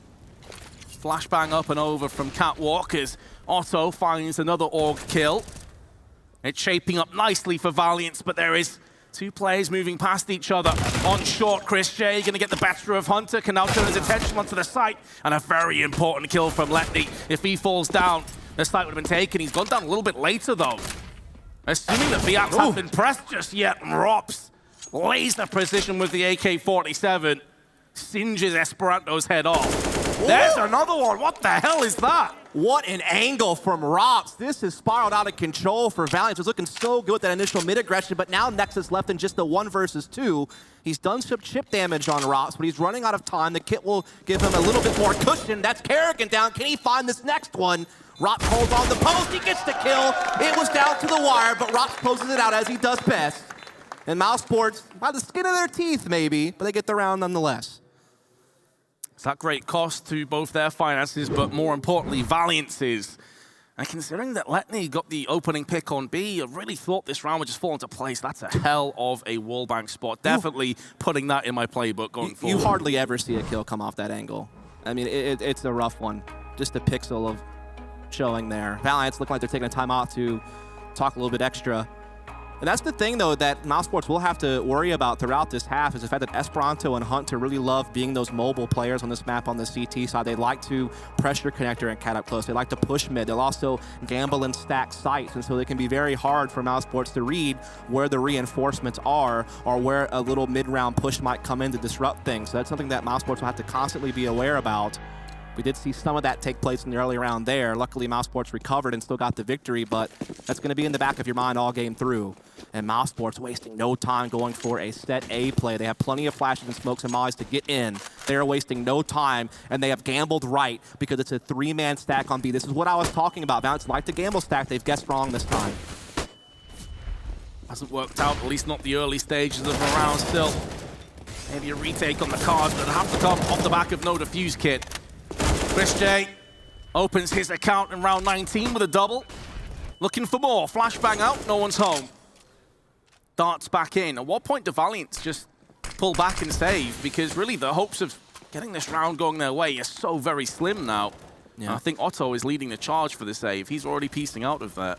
Flashbang up and over from Catwalk as Otto finds another AUG kill. It's shaping up nicely for Valiance, but there is 2 players moving past each other. On short, Chris J going to get the better of Hunter, can now turn his attention onto the site, and a very important kill from Letney. If he falls down, the site would have been taken. He's gone down a little bit later, though. Assuming that Valiance haven't been pressed just yet, Rops lays the precision with the AK-47, singes Esperanto's head off. There's another one. What the hell is that? What an angle from Rops. This has spiraled out of control for Valiance. It was looking so good with that initial mid-aggression, but now Nexus left in just the 1 versus 2. He's done some chip damage on Rops, but he's running out of time. The kit will give him a little bit more cushion. That's Karrigan down. Can he find this next one? Rops holds on the post. He gets the kill. It was down to the wire, but Rops closes it out as he does best. And Mousesports, by the skin of their teeth maybe, but they get the round nonetheless. It's that great cost to both their finances, but more importantly, Valiance's. And considering that Letney got the opening pick on B, I really thought this round would just fall into place. That's a hell of a wallbang spot. Definitely putting that in my playbook going forward. You hardly ever see a kill come off that angle. I mean, it's a rough one. Just a pixel of showing there. Valiance look like they're taking a time off to talk a little bit extra. And that's the thing, though, that Mousesports will have to worry about throughout this half is the fact that Esperanto and Hunter really love being those mobile players on this map on the CT side. They like to pressure connector and cat up close. They like to push mid. They'll also gamble and stack sites, and so they can be very hard for Mousesports to read where the reinforcements are or where a little mid-round push might come in to disrupt things. So that's something that Mousesports will have to constantly be aware about. We did see some of that take place in the early round there. Luckily, Mousesports recovered and still got the victory, but that's going to be in the back of your mind all game through. And Mousesports wasting no time going for a set A play. They have plenty of flashes and smokes and mollies to get in. They're wasting no time, and they have gambled right because it's a 3-man stack on B. This is what I was talking about. Valiance like to gamble stack. They've guessed wrong this time. Hasn't worked out, at least not the early stages of the round still. Maybe a retake on the cards, but it'll have to come off the back of no defuse kit. Chris J opens his account in round 19 with a double. Looking for more. Flashbang out, no one's home. Darts back in. At what point do Valiance just pull back and save? Because really the hopes of getting this round going their way are so very slim now. Yeah. I think Otto is leading the charge for the save. He's already piecing out of that.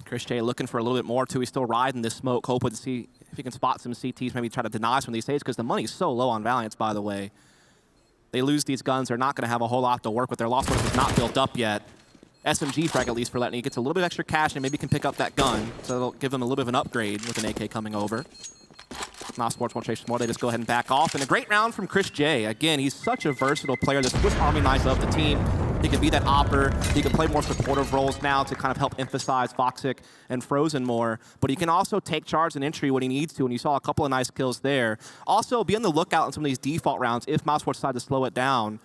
Chris J looking for a little bit more too. He's still riding this smoke, hoping to see if he can spot some CTs, maybe try to deny some of these saves because the money's so low on Valiance, by the way. They lose these guns, they're not going to have a whole lot to work with. Their lost work is not built up yet. SMG frag at least for Letney gets a little bit extra cash and maybe can pick up that gun. So it'll give them a little bit of an upgrade with an AK coming over. Mousesports won't chase more, they just go ahead and back off. And a great round from Chris J. Again, he's such a versatile player. The Swiss Army knife of the team. He can be that opper. He can play more supportive roles now to kind of help emphasize Foxic and Frozen more. But he can also take charge and entry when he needs to, and you saw a couple of nice kills there. Also, be on the lookout in some of these default rounds if Mousesports decide to slow it down.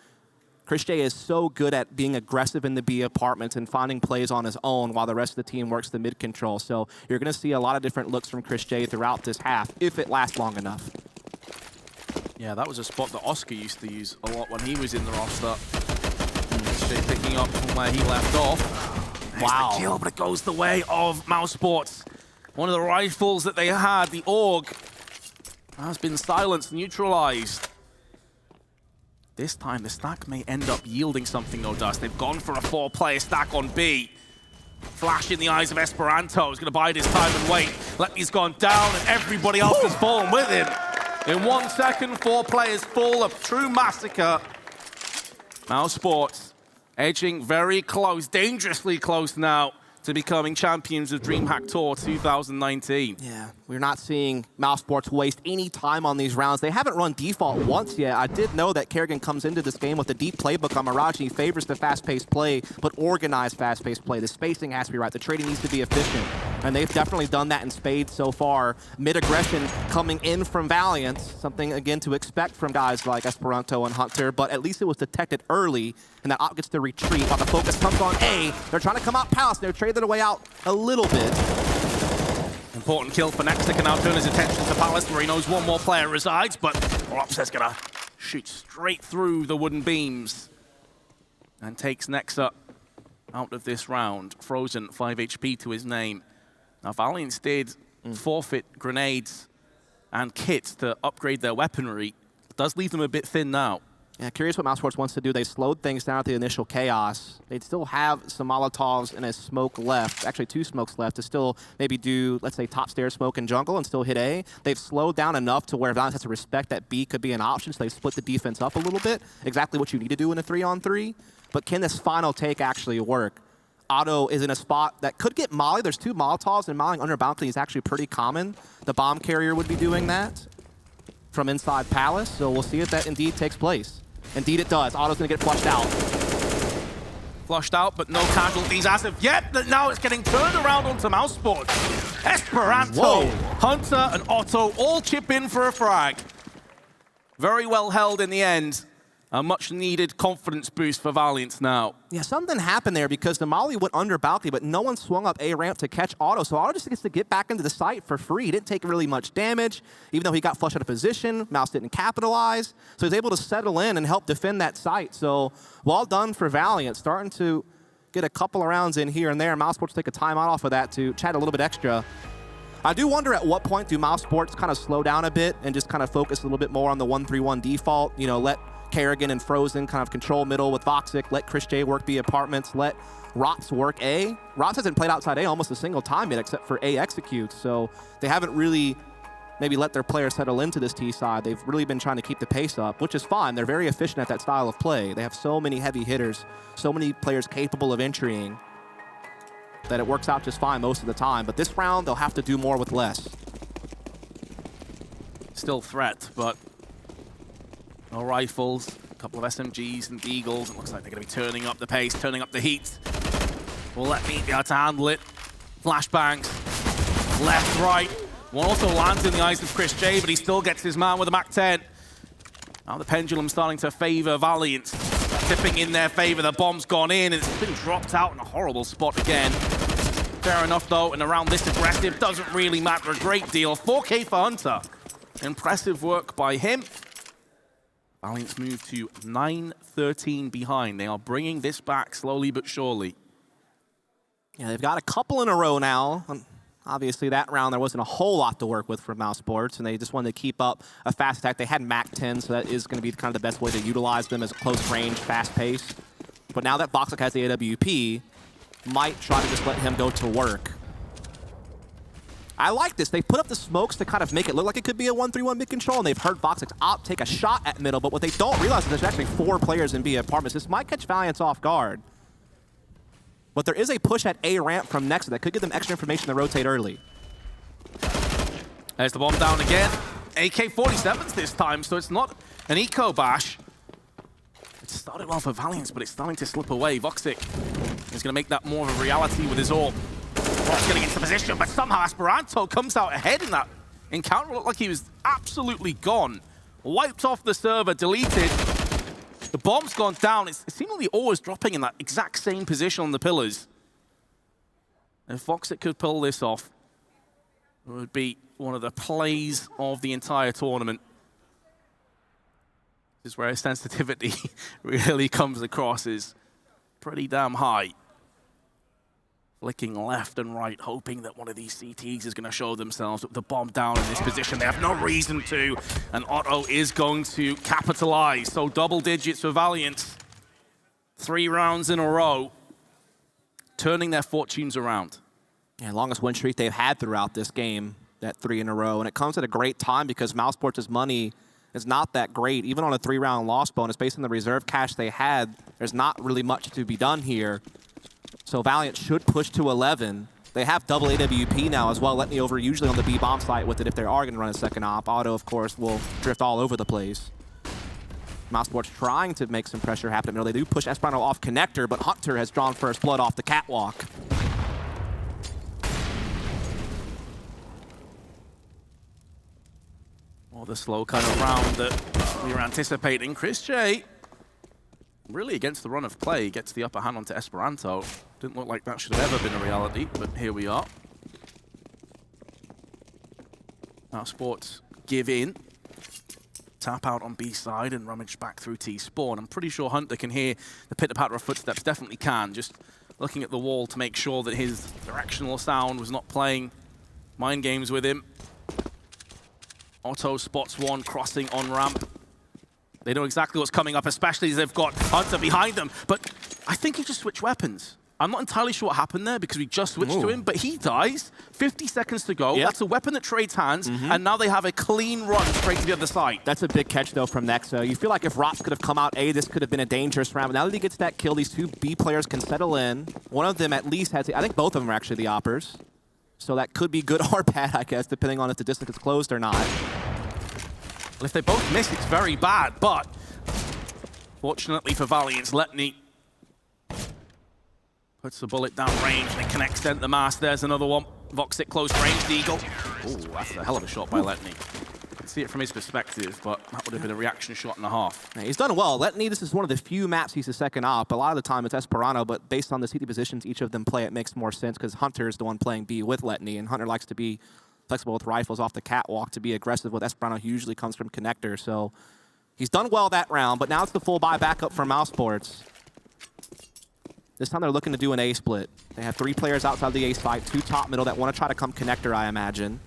Chris J is so good at being aggressive in the B apartments and finding plays on his own while the rest of the team works the mid control. So you're going to see a lot of different looks from Chris J throughout this half, if it lasts long enough. Yeah, that was a spot that Oscar used to use a lot when he was in the roster. Chris J picking up from where he left off. There's wow. The kill, but it goes the way of Mousesports. One of the rifles that they had, the AUG, has been silenced, neutralized. This time, the stack may end up yielding something, no dust. They've gone for a 4-player stack on B. Flash in the eyes of Esperanto. He's going to bide his time and wait. Letney's gone down, and everybody else has fallen with him. In 1 second, 4 players fall. A true massacre. Mousesports edging very close, dangerously close now to becoming champions of DreamHack Tour 2019. Yeah, we're not seeing Mousesports waste any time on these rounds. They haven't run default once yet. I did know that Kerrigan comes into this game with a deep playbook on Mirage, and he favors the fast-paced play, but organized fast-paced play. The spacing has to be right. The trading needs to be efficient, and they've definitely done that in spades so far. Mid-aggression coming in from Valiance, something, again, to expect from guys like Esperanto and Hunter, but at least it was detected early, and that op gets to retreat while the focus comes on A. They're trying to come out Palace. They're trading their way out a little bit. Important kill for Nexa, can now turn his attention to Palace, where he knows one more player resides, but Ropsa's gonna shoot straight through the wooden beams and takes Nexa out of this round. Frozen, 5 HP to his name. Now, Valiance did forfeit grenades and kits to upgrade their weaponry. It does leave them a bit thin now. Yeah, curious what Mousesports wants to do. They slowed things down at the initial chaos. They still have some Molotovs and a smoke left, actually 2 smokes left, to still maybe do, let's say, top stairs smoke and jungle and still hit A. They've slowed down enough to where Valiance has to respect that B could be an option, so they've split the defense up a little bit. Exactly what you need to do in a 3-on-3. But can this final take actually work? Otto is in a spot that could get Molly. There's 2 Molotovs, and Mollying under balcony is actually pretty common. The bomb carrier would be doing that from inside Palace, so we'll see if that indeed takes place. Indeed it does. Otto's going to get flushed out. Flushed out, but no casualties as of yet. But now it's getting turned around onto Mousesports. Esperanto, whoa. Hunter, and Otto all chip in for a frag. Very well held in the end. A much-needed confidence boost for Valiance now. Yeah, something happened there because the Molly went under balcony, but no one swung up A ramp to catch Otto. So Otto just gets to get back into the site for free. He didn't take really much damage, even though he got flushed out of position. Mouse didn't capitalize. So he's able to settle in and help defend that site. So well done for Valiant, starting to get a couple of rounds in here and there. Mousesports take a timeout off of that to chat a little bit extra. I do wonder at what point do Mousesports kind of slow down a bit and just kind of focus a little bit more on the 1-3-1 default, you know, let Kerrigan and Frozen kind of control middle with Voxic. Let Chris J work B apartments. Let Rops work A. Rops hasn't played outside A almost a single time yet, except for A executes. So they haven't really maybe let their players settle into this T side. They've really been trying to keep the pace up, which is fine. They're very efficient at that style of play. They have so many heavy hitters, so many players capable of entrying that it works out just fine most of the time. But this round, they'll have to do more with less. Still threat, but no rifles, a couple of SMGs and Deagles. It looks like they're going to be turning up the pace, turning up the heat. Will let me be able to handle it. Flashbangs, left, right. One also lands in the eyes of Chris J, but he still gets his man with a MAC-10. Now the pendulum starting to favor Valiance. Tipping in their favor, the bomb's gone in, and it's been dropped out in a horrible spot again. Fair enough though, and around this aggressive doesn't really matter a great deal. 4K for Hunter. Impressive work by him. Valiance move to 9-13 behind. They are bringing this back slowly but surely. Yeah, they've got a couple in a row now. Obviously, that round, there wasn't a whole lot to work with for Mousesports, and they just wanted to keep up a fast attack. They had MAC-10, so that is going to be kind of the best way to utilize them as a close range, fast pace. But now that Voxic has the AWP, might try to just let him go to work. I like this. They put up the smokes to kind of make it look like it could be a 1-3-1 mid control, and they've heard Voxic take a shot at middle, but what they don't realize is there's actually 4 players in B apartments. This might catch Valiance off guard. But there is a push at A ramp from Nexa that could give them extra information to rotate early. There's the bomb down again. AK-47s this time, so it's not an eco bash. It started well for Valiance, but it's starting to slip away. Voxic is going to make that more of a reality with his AWP. Rock's getting into position, but somehow Esperanto comes out ahead in that encounter. It looked like he was absolutely gone. Wiped off the server, deleted. The bomb's gone down. It's seemingly always dropping in that exact same position on the pillars. If Voxic could pull this off, it would be one of the plays of the entire tournament. This is where his sensitivity really comes across, is pretty damn high. Flicking left and right, hoping that one of these CTs is going to show themselves with the bomb down in this position. They have no reason to, and Otto is going to capitalize. So double digits for Valiance. 3 rounds in a row, turning their fortunes around. Yeah, longest win streak they've had throughout this game, that 3 in a row. And it comes at a great time because Mousesports' money is not that great. Even on a 3-round loss bonus, based on the reserve cash they had, there's not really much to be done here. So Valiant should push to 11. They have double AWP now as well. Let me over usually on the B bomb site with it if they are going to run a second op. Otto, of course, will drift all over the place. Mousesports trying to make some pressure happen. They do push Esperanto off connector, but Hunter has drawn first blood off the catwalk. Well, the slow kind of round that we were anticipating. Chris J, really against the run of play, gets the upper hand onto Esperanto. Didn't look like that should have ever been a reality, but here we are. Mousesports give in. Tap out on B side and rummage back through T spawn. I'm pretty sure Hunter can hear the pitter-patter of footsteps, definitely can. Just looking at the wall to make sure that his directional sound was not playing mind games with him. Otto spots one crossing on ramp. They know exactly what's coming up, especially as they've got Hunter behind them. But I think he just switched weapons. I'm not entirely sure what happened there because we just switched to him, but he dies. 50 seconds to go. Yep. That's a weapon that trades hands, and now they have a clean run straight to the other side. That's a big catch, though, from Nexa. You feel like if Rops could have come out A, this could have been a dangerous round. But now that he gets that kill, these 2 B players can settle in. One of them at least has, I think both of them are actually the oppers. So that could be good or bad, I guess, depending on if the distance is closed or not. Well, if they both miss, it's very bad, but fortunately for Valiance, Letney puts the bullet down range and it can extend the mass. There's another one. Voxic close range, Eagle. Oh, that's a hell of a shot by Letney. You can see it from his perspective, but that would have been a reaction shot and a half. Yeah, he's done well. Letney, this is one of the few maps he's the second op. A lot of the time it's Esperanto, but based on the CT positions each of them play, it makes more sense because Hunter is the one playing B with Letney, and Hunter likes to be flexible with rifles off the catwalk to be aggressive with Esperanto, who usually comes from connector. So he's done well that round, but now it's the full buy back up for Mousesports. This time they're looking to do an A split. They have 3 players outside the A site, 2 top middle that want to try to come connector, I imagine.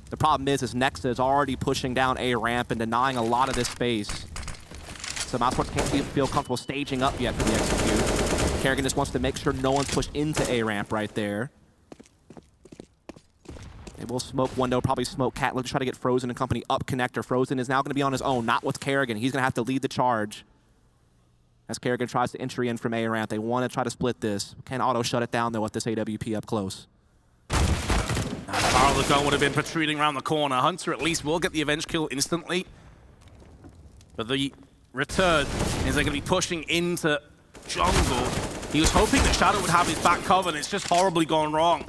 The problem is Nexa is already pushing down A ramp and denying a lot of this space. So Mousesports can't feel comfortable staging up yet for the execute. Kerrigan just wants to make sure no one's pushed into A ramp right there. They will smoke window, probably smoke cat. Let's try to get Frozen and company up connector. Frozen is now going to be on his own, not with Kerrigan. He's going to have to lead the charge as Kerrigan tries to entry in from A ramp. They want to try to split this. Can auto shut it down though with this AWP up close. The barrel of the gun would have been protruding around the corner. Hunter at least will get the avenge kill instantly. But the return is they're going to be pushing into jungle. He was hoping that Shadow would have his back covered. It's just horribly gone wrong.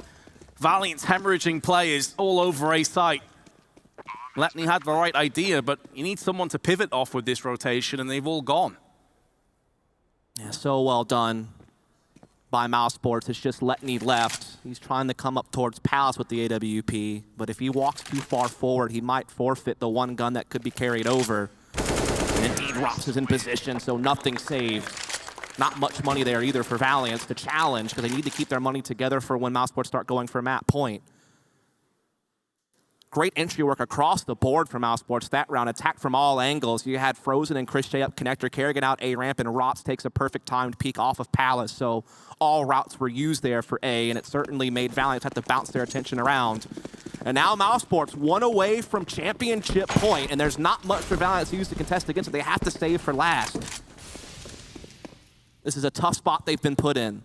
Valiance hemorrhaging players all over A site. Letney had the right idea, but you need someone to pivot off with this rotation, and they've all gone. Yeah, so well done by Mousesports. It's just Letney left. He's trying to come up towards Palace with the AWP, but if he walks too far forward, he might forfeit the one gun that could be carried over. And indeed, Rops is in position, so nothing saved. Not much money there either for Valiance to challenge, because they need to keep their money together for when Mousesports start going for map point. Great entry work across the board for Mousesports that round. Attack from all angles. You had Frozen and Chris J up connector, Kerrigan out A ramp, and Rops takes a perfect timed peek off of Palace. So all routes were used there for A, and it certainly made Valiance have to bounce their attention around. And now Mousesports one away from championship point, and there's not much for Valiance to use to contest against it. They have to save for last. This is a tough spot they've been put in.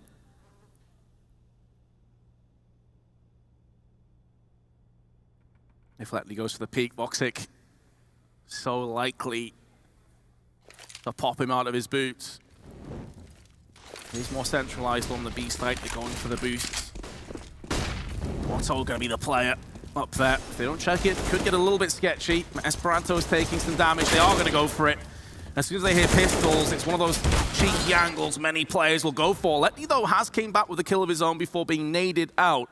If Letney goes for the peak, Voxic so likely to pop him out of his boots. He's more centralized on the B side. They're going for the boosts. What's all going to be the player up there? If they don't check it, could get a little bit sketchy. Esperanto's taking some damage. They are going to go for it. As soon as they hear pistols, it's one of those cheeky angles many players will go for. Letney, though, has came back with a kill of his own before being naded out.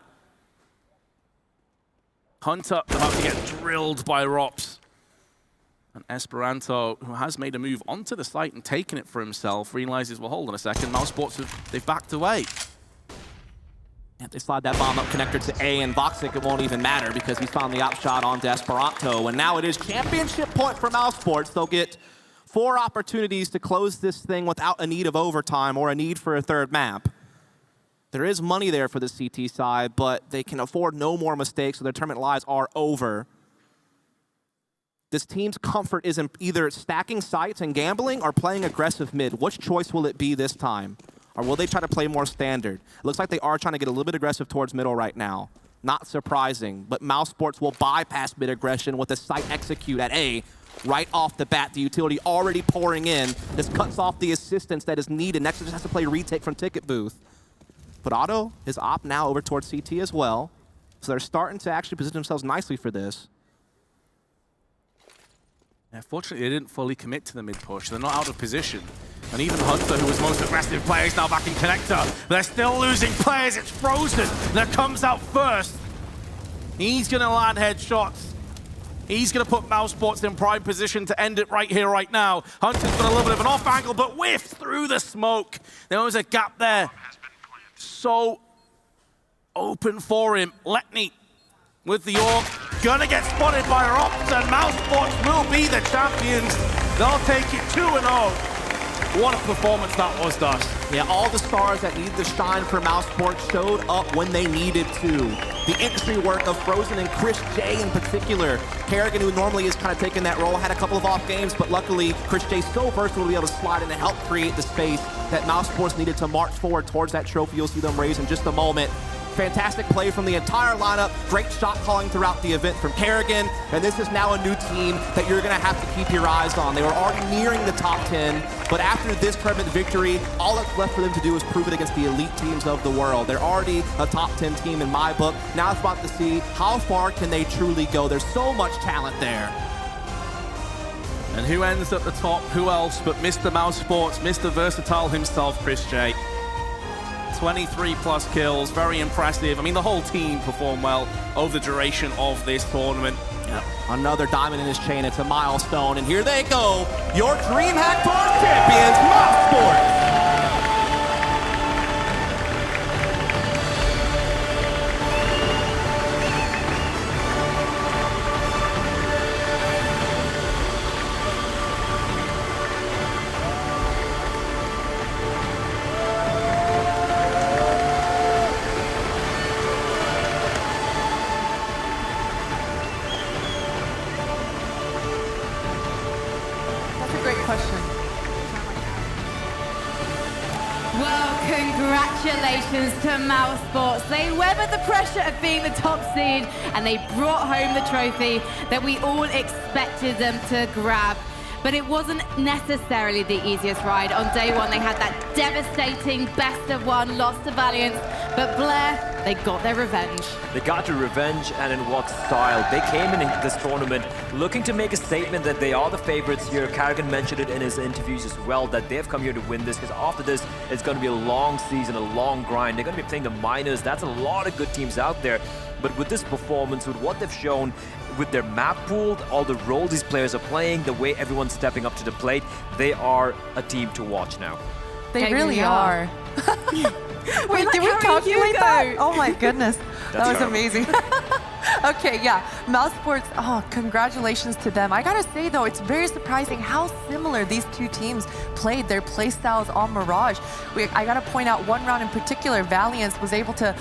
Hunter about to get drilled by Rops. And Esperanto, who has made a move onto the site and taken it for himself, realizes, well, hold on a second, Mousesports, they've backed away. If they slide that bomb up connector to A and Voxic, it won't even matter because he's found the op shot onto Esperanto. And now it is championship point for Mousesports. They'll get 4 opportunities to close this thing without a need of overtime or a need for a third map. There is money there for the CT side, but they can afford no more mistakes, so their tournament lives are over. This team's comfort is in either stacking sites and gambling or playing aggressive mid. Which choice will it be this time? Or will they try to play more standard? It looks like they are trying to get a little bit aggressive towards middle right now. Not surprising, but Mousesports will bypass mid aggression with a site execute at A. Right off the bat, the utility already pouring in. This cuts off the assistance that is needed. Next, just has to play retake from Ticket Booth. But Otto is op now over towards CT as well. So they're starting to actually position themselves nicely for this. Yeah, fortunately, they didn't fully commit to the mid push. They're not out of position. And even Hunter, who was most aggressive player, is now back in connector. They're still losing players. It's Frozen that comes out first. He's going to land headshots. He's going to put Mousesports in prime position to end it right here, right now. Hunter's got a little bit of an off angle, but whiffs through the smoke. There was a gap there. So open for him. Letney with the orb. Gonna get spotted by Rops, and Mousesports will be the champions. They'll take it 2-0. What a performance that was, Dust. Yeah, all the stars that needed to shine for Mousesports showed up when they needed to. The entry work of Frozen and Chris J in particular. Kerrigan, who normally is kind of taking that role, had a couple of off games, but luckily Chris J so versatile to be able to slide in and help create the space that Mousesports needed to march forward towards that trophy. You'll see them raise in just a moment. Fantastic play from the entire lineup. Great shot calling throughout the event from Kerrigan. And this is now a new team that you're going to have to keep your eyes on. They were already nearing the top 10, but after this tournament victory, all that's left for them to do is prove it against the elite teams of the world. They're already a top 10 team in my book. Now it's about to see how far can they truly go. There's so much talent there. And who ends at the top? Who else but Mr. Mousesports, Mr. Versatile himself, Chris J. 23 plus kills, very impressive. I mean, the whole team performed well over the duration of this tournament. Yep. Another diamond in his chain. It's a milestone, and here they go. Your DreamHack Tour champions, Mousesports. Well, congratulations to Mousesports. They weathered the pressure of being the top seed and they brought home the trophy that we all expected them to grab. But it wasn't necessarily the easiest ride. On day one, they had that devastating best-of-1 loss to Valiance. But Blair, they got their revenge. They got their revenge, and in what style. They came in this tournament looking to make a statement that they are the favorites here. Carrigan mentioned it in his interviews as well, that they have come here to win this, because after this, it's going to be a long season, a long grind. They're going to be playing the minors. That's a lot of good teams out there. But with this performance, with what they've shown, with their map pool, all the roles these players are playing, the way everyone's stepping up to the plate, they are a team to watch now. They really are. Wait, did we calculate that? Oh my goodness. That was amazing. Okay, yeah, Mousesports, oh, congratulations to them. I gotta say though, it's very surprising how similar these two teams played their play styles on Mirage. I gotta point out one round in particular, Valiance was able to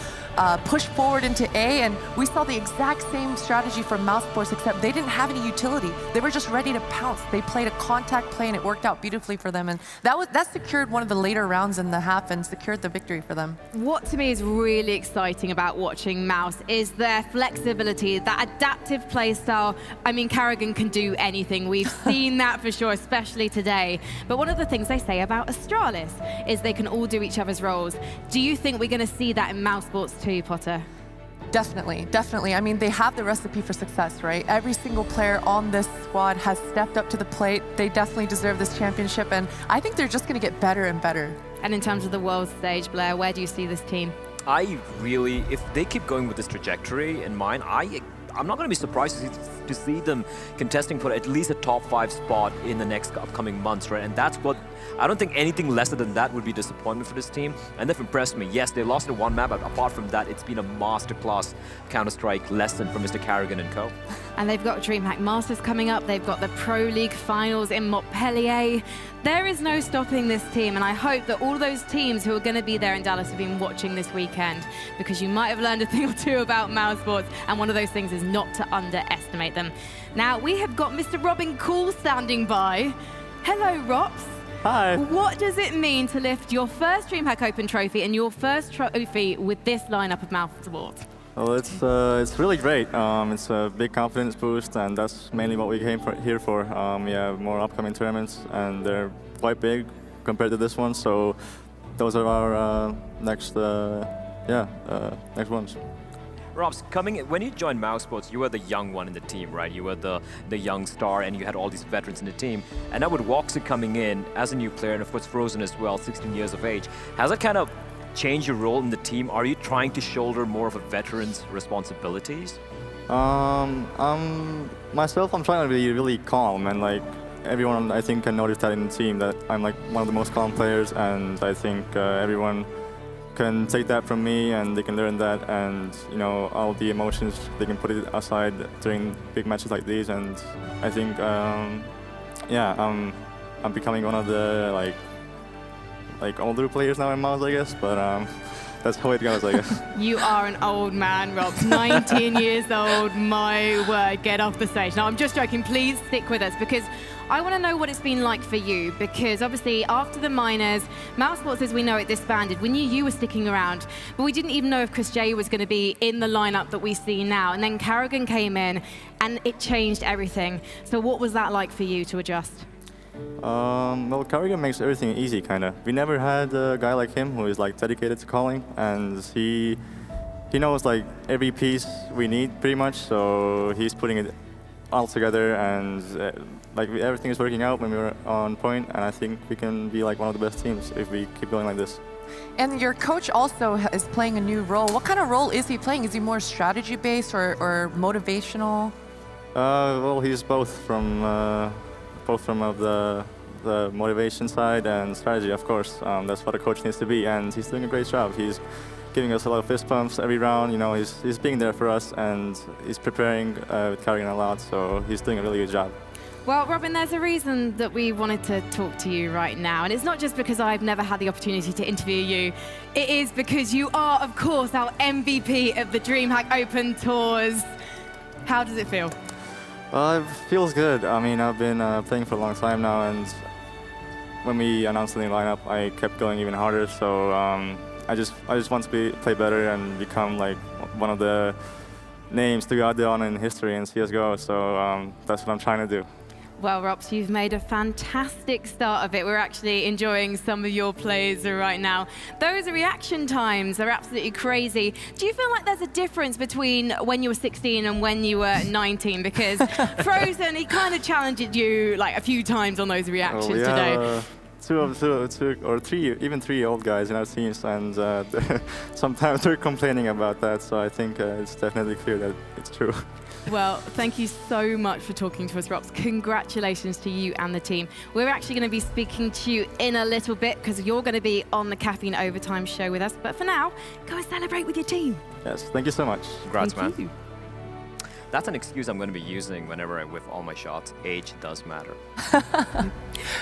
push forward into A, and we saw the exact same strategy from Mousesports, except they didn't have any utility. They were just ready to pounce. They played a contact play and it worked out beautifully for them, and that secured one of the later rounds in the half and secured the victory for them. What to me is really exciting about watching Mouse is their flexibility, that adaptive play style. I mean, Carrigan can do anything. We've seen that for sure, especially today. But one of the things they say about Astralis is they can all do each other's roles. Do you think we're going to see that in Mousesports too, Potter? Definitely, definitely. I mean, they have the recipe for success, right? Every single player on this squad has stepped up to the plate. They definitely deserve this championship, and I think they're just going to get better and better. And in terms of the world stage, Blair, where do you see this team? I really, if they keep going with this trajectory in mind, I'm not going to be surprised to see them contesting for at least a top 5 spot in the next upcoming months, right? And that's what, I don't think anything lesser than that would be disappointment for this team. And they've impressed me. Yes, they lost in one map, but apart from that, it's been a masterclass Counter-Strike lesson from Mr. Carrigan and co. And they've got DreamHack Masters coming up. They've got the Pro League finals in Montpellier. There is no stopping this team, and I hope that all those teams who are going to be there in Dallas have been watching this weekend, because you might have learned a thing or two about Mousesports, and one of those things is not to underestimate them. Now, we have got Mr. Robin Cool standing by. Hello, Rops. Hi. What does it mean to lift your first DreamHack Open trophy and your first trophy with this lineup of Mousesports? Well, it's really great. It's a big confidence boost, and that's mainly what we came here for. We have more upcoming tournaments, and they're quite big compared to this one. So those are our next ones. Robs, when you joined Mousesports, you were the young one in the team, right? You were the young star, and you had all these veterans in the team. And now with Woxer coming in as a new player, and of course Frozen as well, 16 years of age, has that kind of changed your role in the team? Are you trying to shoulder more of a veteran's responsibilities? Myself, I'm trying to be really calm, and like everyone, I think, can notice that in the team that I'm like one of the most calm players, and I think everyone can take that from me, and they can learn that, and you know, all the emotions, they can put it aside during big matches like these. And I think I'm becoming one of the like older players now in Mouse, I guess, but that's how it goes, I guess. You are an old man, Rob. 19 years old, my word, get off the stage. Now, I'm just joking, please stick with us, because I want to know what it's been like for you, because obviously after the minors, Mousesports, as we know it, disbanded. We knew you were sticking around, but we didn't even know if Chris J was going to be in the lineup that we see now. And then Carrigan came in, and it changed everything. So what was that like for you to adjust? Well, Carrigan makes everything easy, kind of. We never had a guy like him who is like dedicated to calling, and he knows like every piece we need pretty much. So he's putting it all together, and like everything is working out when we were on point. And I think we can be like one of the best teams if we keep going like this. And your coach also is playing a new role. What kind of role is he playing? Is he more strategy-based or motivational? Well, he's both from the motivation side and strategy, of course. That's what a coach needs to be, and he's doing a great job. He's giving us a lot of fist pumps every round. You know, he's being there for us, and he's preparing with Carrigan a lot, so he's doing a really good job. Well, Robin, there's a reason that we wanted to talk to you right now, and it's not just because I've never had the opportunity to interview you. It is because you are, of course, our MVP of the DreamHack Open Tours. How does it feel? It feels good. I mean, I've been playing for a long time now, and when we announced the new lineup, I kept going even harder. So I just want to play better and become like one of the names to go out there on in history in CS:GO. So that's what I'm trying to do. Well, Rops, you've made a fantastic start of it. We're actually enjoying some of your plays right now. Those reaction times are absolutely crazy. Do you feel like there's a difference between when you were 16 and when you were 19? Because Frozen, he kind of challenged you like a few times on those reactions today. Two or three, even 3 old guys in our teams, and sometimes they're complaining about that. So I think it's definitely clear that it's true. Well, thank you so much for talking to us, Rops. Congratulations to you and the team. We're actually going to be speaking to you in a little bit because you're going to be on the Caffeine Overtime show with us. But for now, go and celebrate with your team. Yes, thank you so much. Congrats, man. Thank you. That's an excuse I'm going to be using whenever I whiff all my shots. Age does matter.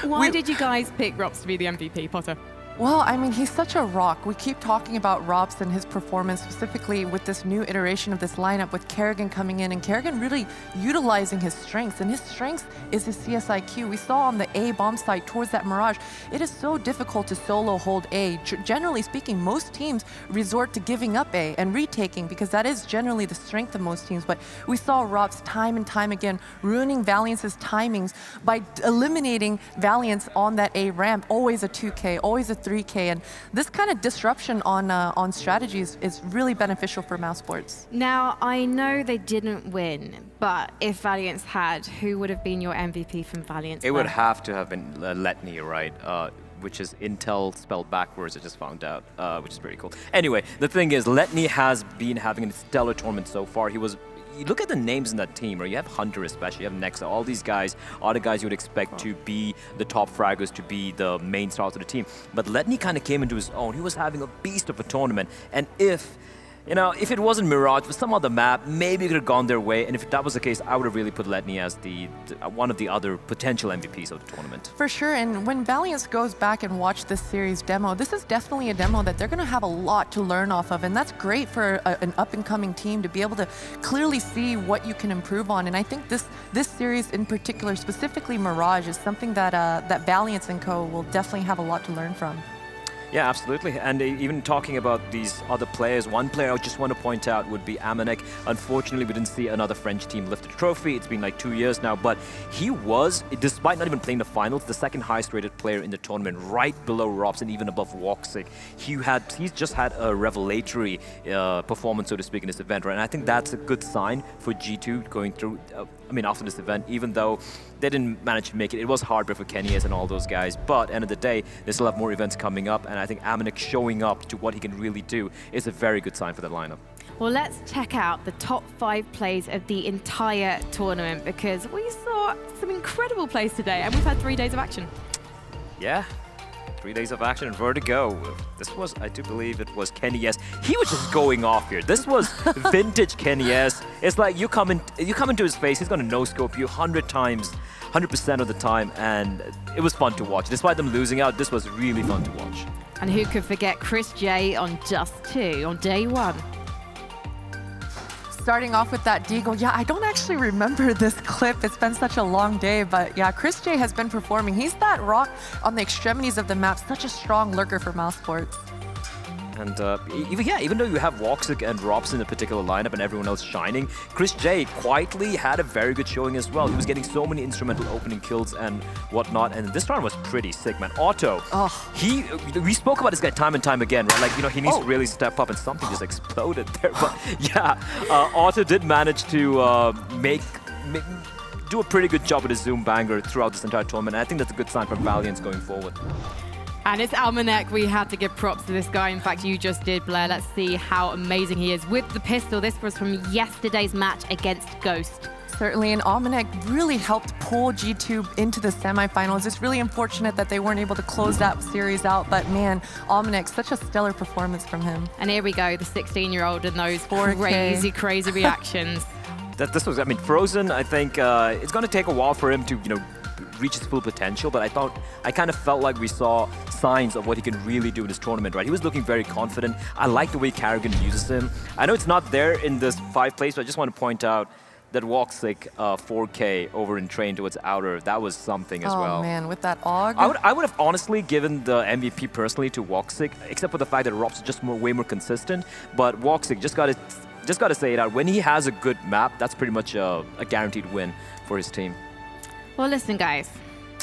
Why did you guys pick Rops to be the MVP, Potter? Well, I mean, he's such a rock. We keep talking about Rops and his performance, specifically with this new iteration of this lineup with Kerrigan coming in, and Kerrigan really utilizing his strengths, and his strength is his CSIQ. We saw on the A bomb site towards that Mirage, it is so difficult to solo hold A. Generally speaking, most teams resort to giving up A and retaking because that is generally the strength of most teams. But we saw Rops time and time again ruining Valiance's timings by eliminating Valiance on that A ramp, always a 2K, always a 3K, and this kind of disruption on strategies is really beneficial for Mousesports. Now, I know they didn't win, but if Valiance had, who would have been your MVP from Valiance? It would have to have been Letney, right? Which is Intel spelled backwards, I just found out, which is pretty cool. Anyway, the thing is, Letney has been having a stellar tournament so far. You look at the names in that team, right? You have Hunter especially, you have Nexa, all these guys are the guys you would expect to be the top fraggers, to be the main stars of the team. But Letney kind of came into his own. He was having a beast of a tournament. And if it wasn't Mirage, but some other map, maybe it could have gone their way. And if that was the case, I would have really put Letney as one of the other potential MVPs of the tournament. For sure, and when Valiance goes back and watch this series demo, this is definitely a demo that they're going to have a lot to learn off of, and that's great for an up-and-coming team to be able to clearly see what you can improve on. And I think this series in particular, specifically Mirage, is something that that Valiance and co will definitely have a lot to learn from. Yeah, absolutely. And even talking about these other players, one player I just want to point out would be Amanek. Unfortunately, we didn't see another French team lift a trophy. It's been like 2 years now, but he was, despite not even playing the finals, the second highest rated player in the tournament, right below Rops and even above Woxic. He's just had a revelatory performance, so to speak, in this event, right? And I think that's a good sign for G2 going through, after this event, even though they didn't manage to make it. It was hard for Kenny's and all those guys, but end of the day, they still have more events coming up, and I think Amanek showing up to what he can really do is a very good sign for the lineup. Well, let's check out the top 5 plays of the entire tournament, because we saw some incredible plays today, and we've had 3 days of action. Yeah. 3 days of action and Vertigo. This was, I do believe it was Kenny S. He was just going off here. This was vintage Kenny S. It's like you come into his face, he's gonna no-scope you 100 times, 100% of the time, and it was fun to watch. Despite them losing out, this was really fun to watch. And who could forget Chris J on Just 2 on day 1? Starting off with that Deagle, yeah, I don't actually remember this clip. It's been such a long day, but yeah, Chris J has been performing. He's that rock on the extremities of the map, such a strong lurker for Mousesports. And even though you have Woxic and Rops in a particular lineup and everyone else shining, Chris J quietly had a very good showing as well. He was getting so many instrumental opening kills and whatnot, and this round was pretty sick, man. Otto, we spoke about this guy time and time again, right? Like, he needs to really step up, and something just exploded there. But yeah, Otto did manage to do a pretty good job with his Zoom banger throughout this entire tournament, and I think that's a good sign for Valiance going forward. And it's Amanek. We had to give props to this guy. In fact, you just did, Blair. Let's see how amazing he is with the pistol. This was from yesterday's match against Ghost. Certainly, and Amanek really helped pull G2 into the semifinals. It's really unfortunate that they weren't able to close that series out, but man, Amanek, such a stellar performance from him. And here we go, the 16-year-old and those 4K. crazy reactions. Frozen, I think it's going to take a while for him to, reach his full potential, but I kind of felt like we saw signs of what he can really do in this tournament, right? He was looking very confident. I like the way Kerrigan uses him. I know it's not there in this 5 place, but I just want to point out that Woxic 4K over in Train towards Outer, that was something as well. Oh man, with that AUG. I would have honestly given the MVP personally to Woxic, except for the fact that Rops is just way more consistent. But Woxic just gotta say it out. When he has a good map, that's pretty much a guaranteed win for his team. Well, listen, guys.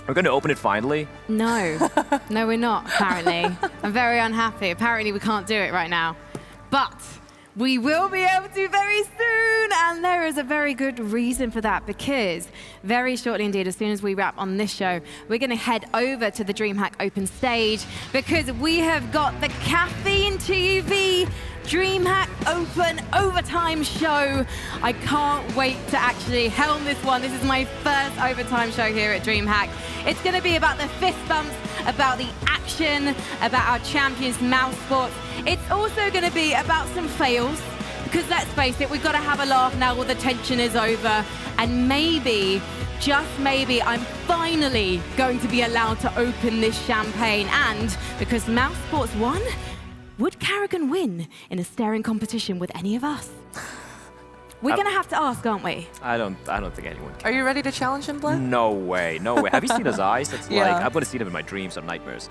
We're going to open it finally. No. No, we're not, apparently. I'm very unhappy. Apparently, we can't do it right now. But we will be able to very soon, and there is a very good reason for that, because very shortly indeed, as soon as we wrap on this show, we're going to head over to the DreamHack Open Stage, because we have got the Caffeine TV DreamHack Open Overtime Show. I can't wait to actually helm this one. This is my first overtime show here at DreamHack. It's going to be about the fist bumps, about the action, about our champions, Mousesports. It's also going to be about some fails, because let's face it, we've got to have a laugh now all the tension is over. And maybe, just maybe, I'm finally going to be allowed to open this champagne. And because Mousesports won, would Karrigan win in a staring competition with any of us? We're going to have to ask, aren't we? I don't think anyone can. Are you ready to challenge him, Bled? No way, no way. Have you seen his eyes? It's Yeah. like, I'm going to see them in my dreams or nightmares.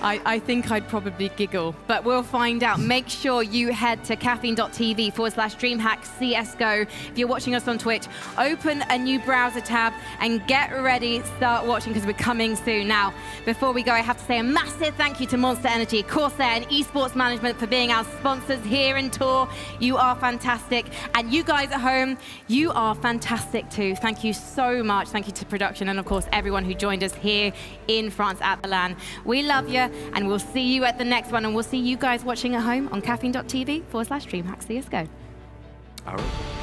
I think I'd probably giggle, but we'll find out. Make sure you head to caffeine.tv/DreamHack CSGO. If you're watching us on Twitch, open a new browser tab and get ready, start watching, because we're coming soon. Now, before we go, I have to say a massive thank you to Monster Energy, Corsair, and Esports Management for being our sponsors here in Tour. You are fantastic. And you guys at home, you are fantastic too. Thank you so much. Thank you to production and, of course, everyone who joined us here in France at the LAN. We love you, and we'll see you at the next one, and we'll see you guys watching at home on caffeine.tv/DreamHack CSGO. All right.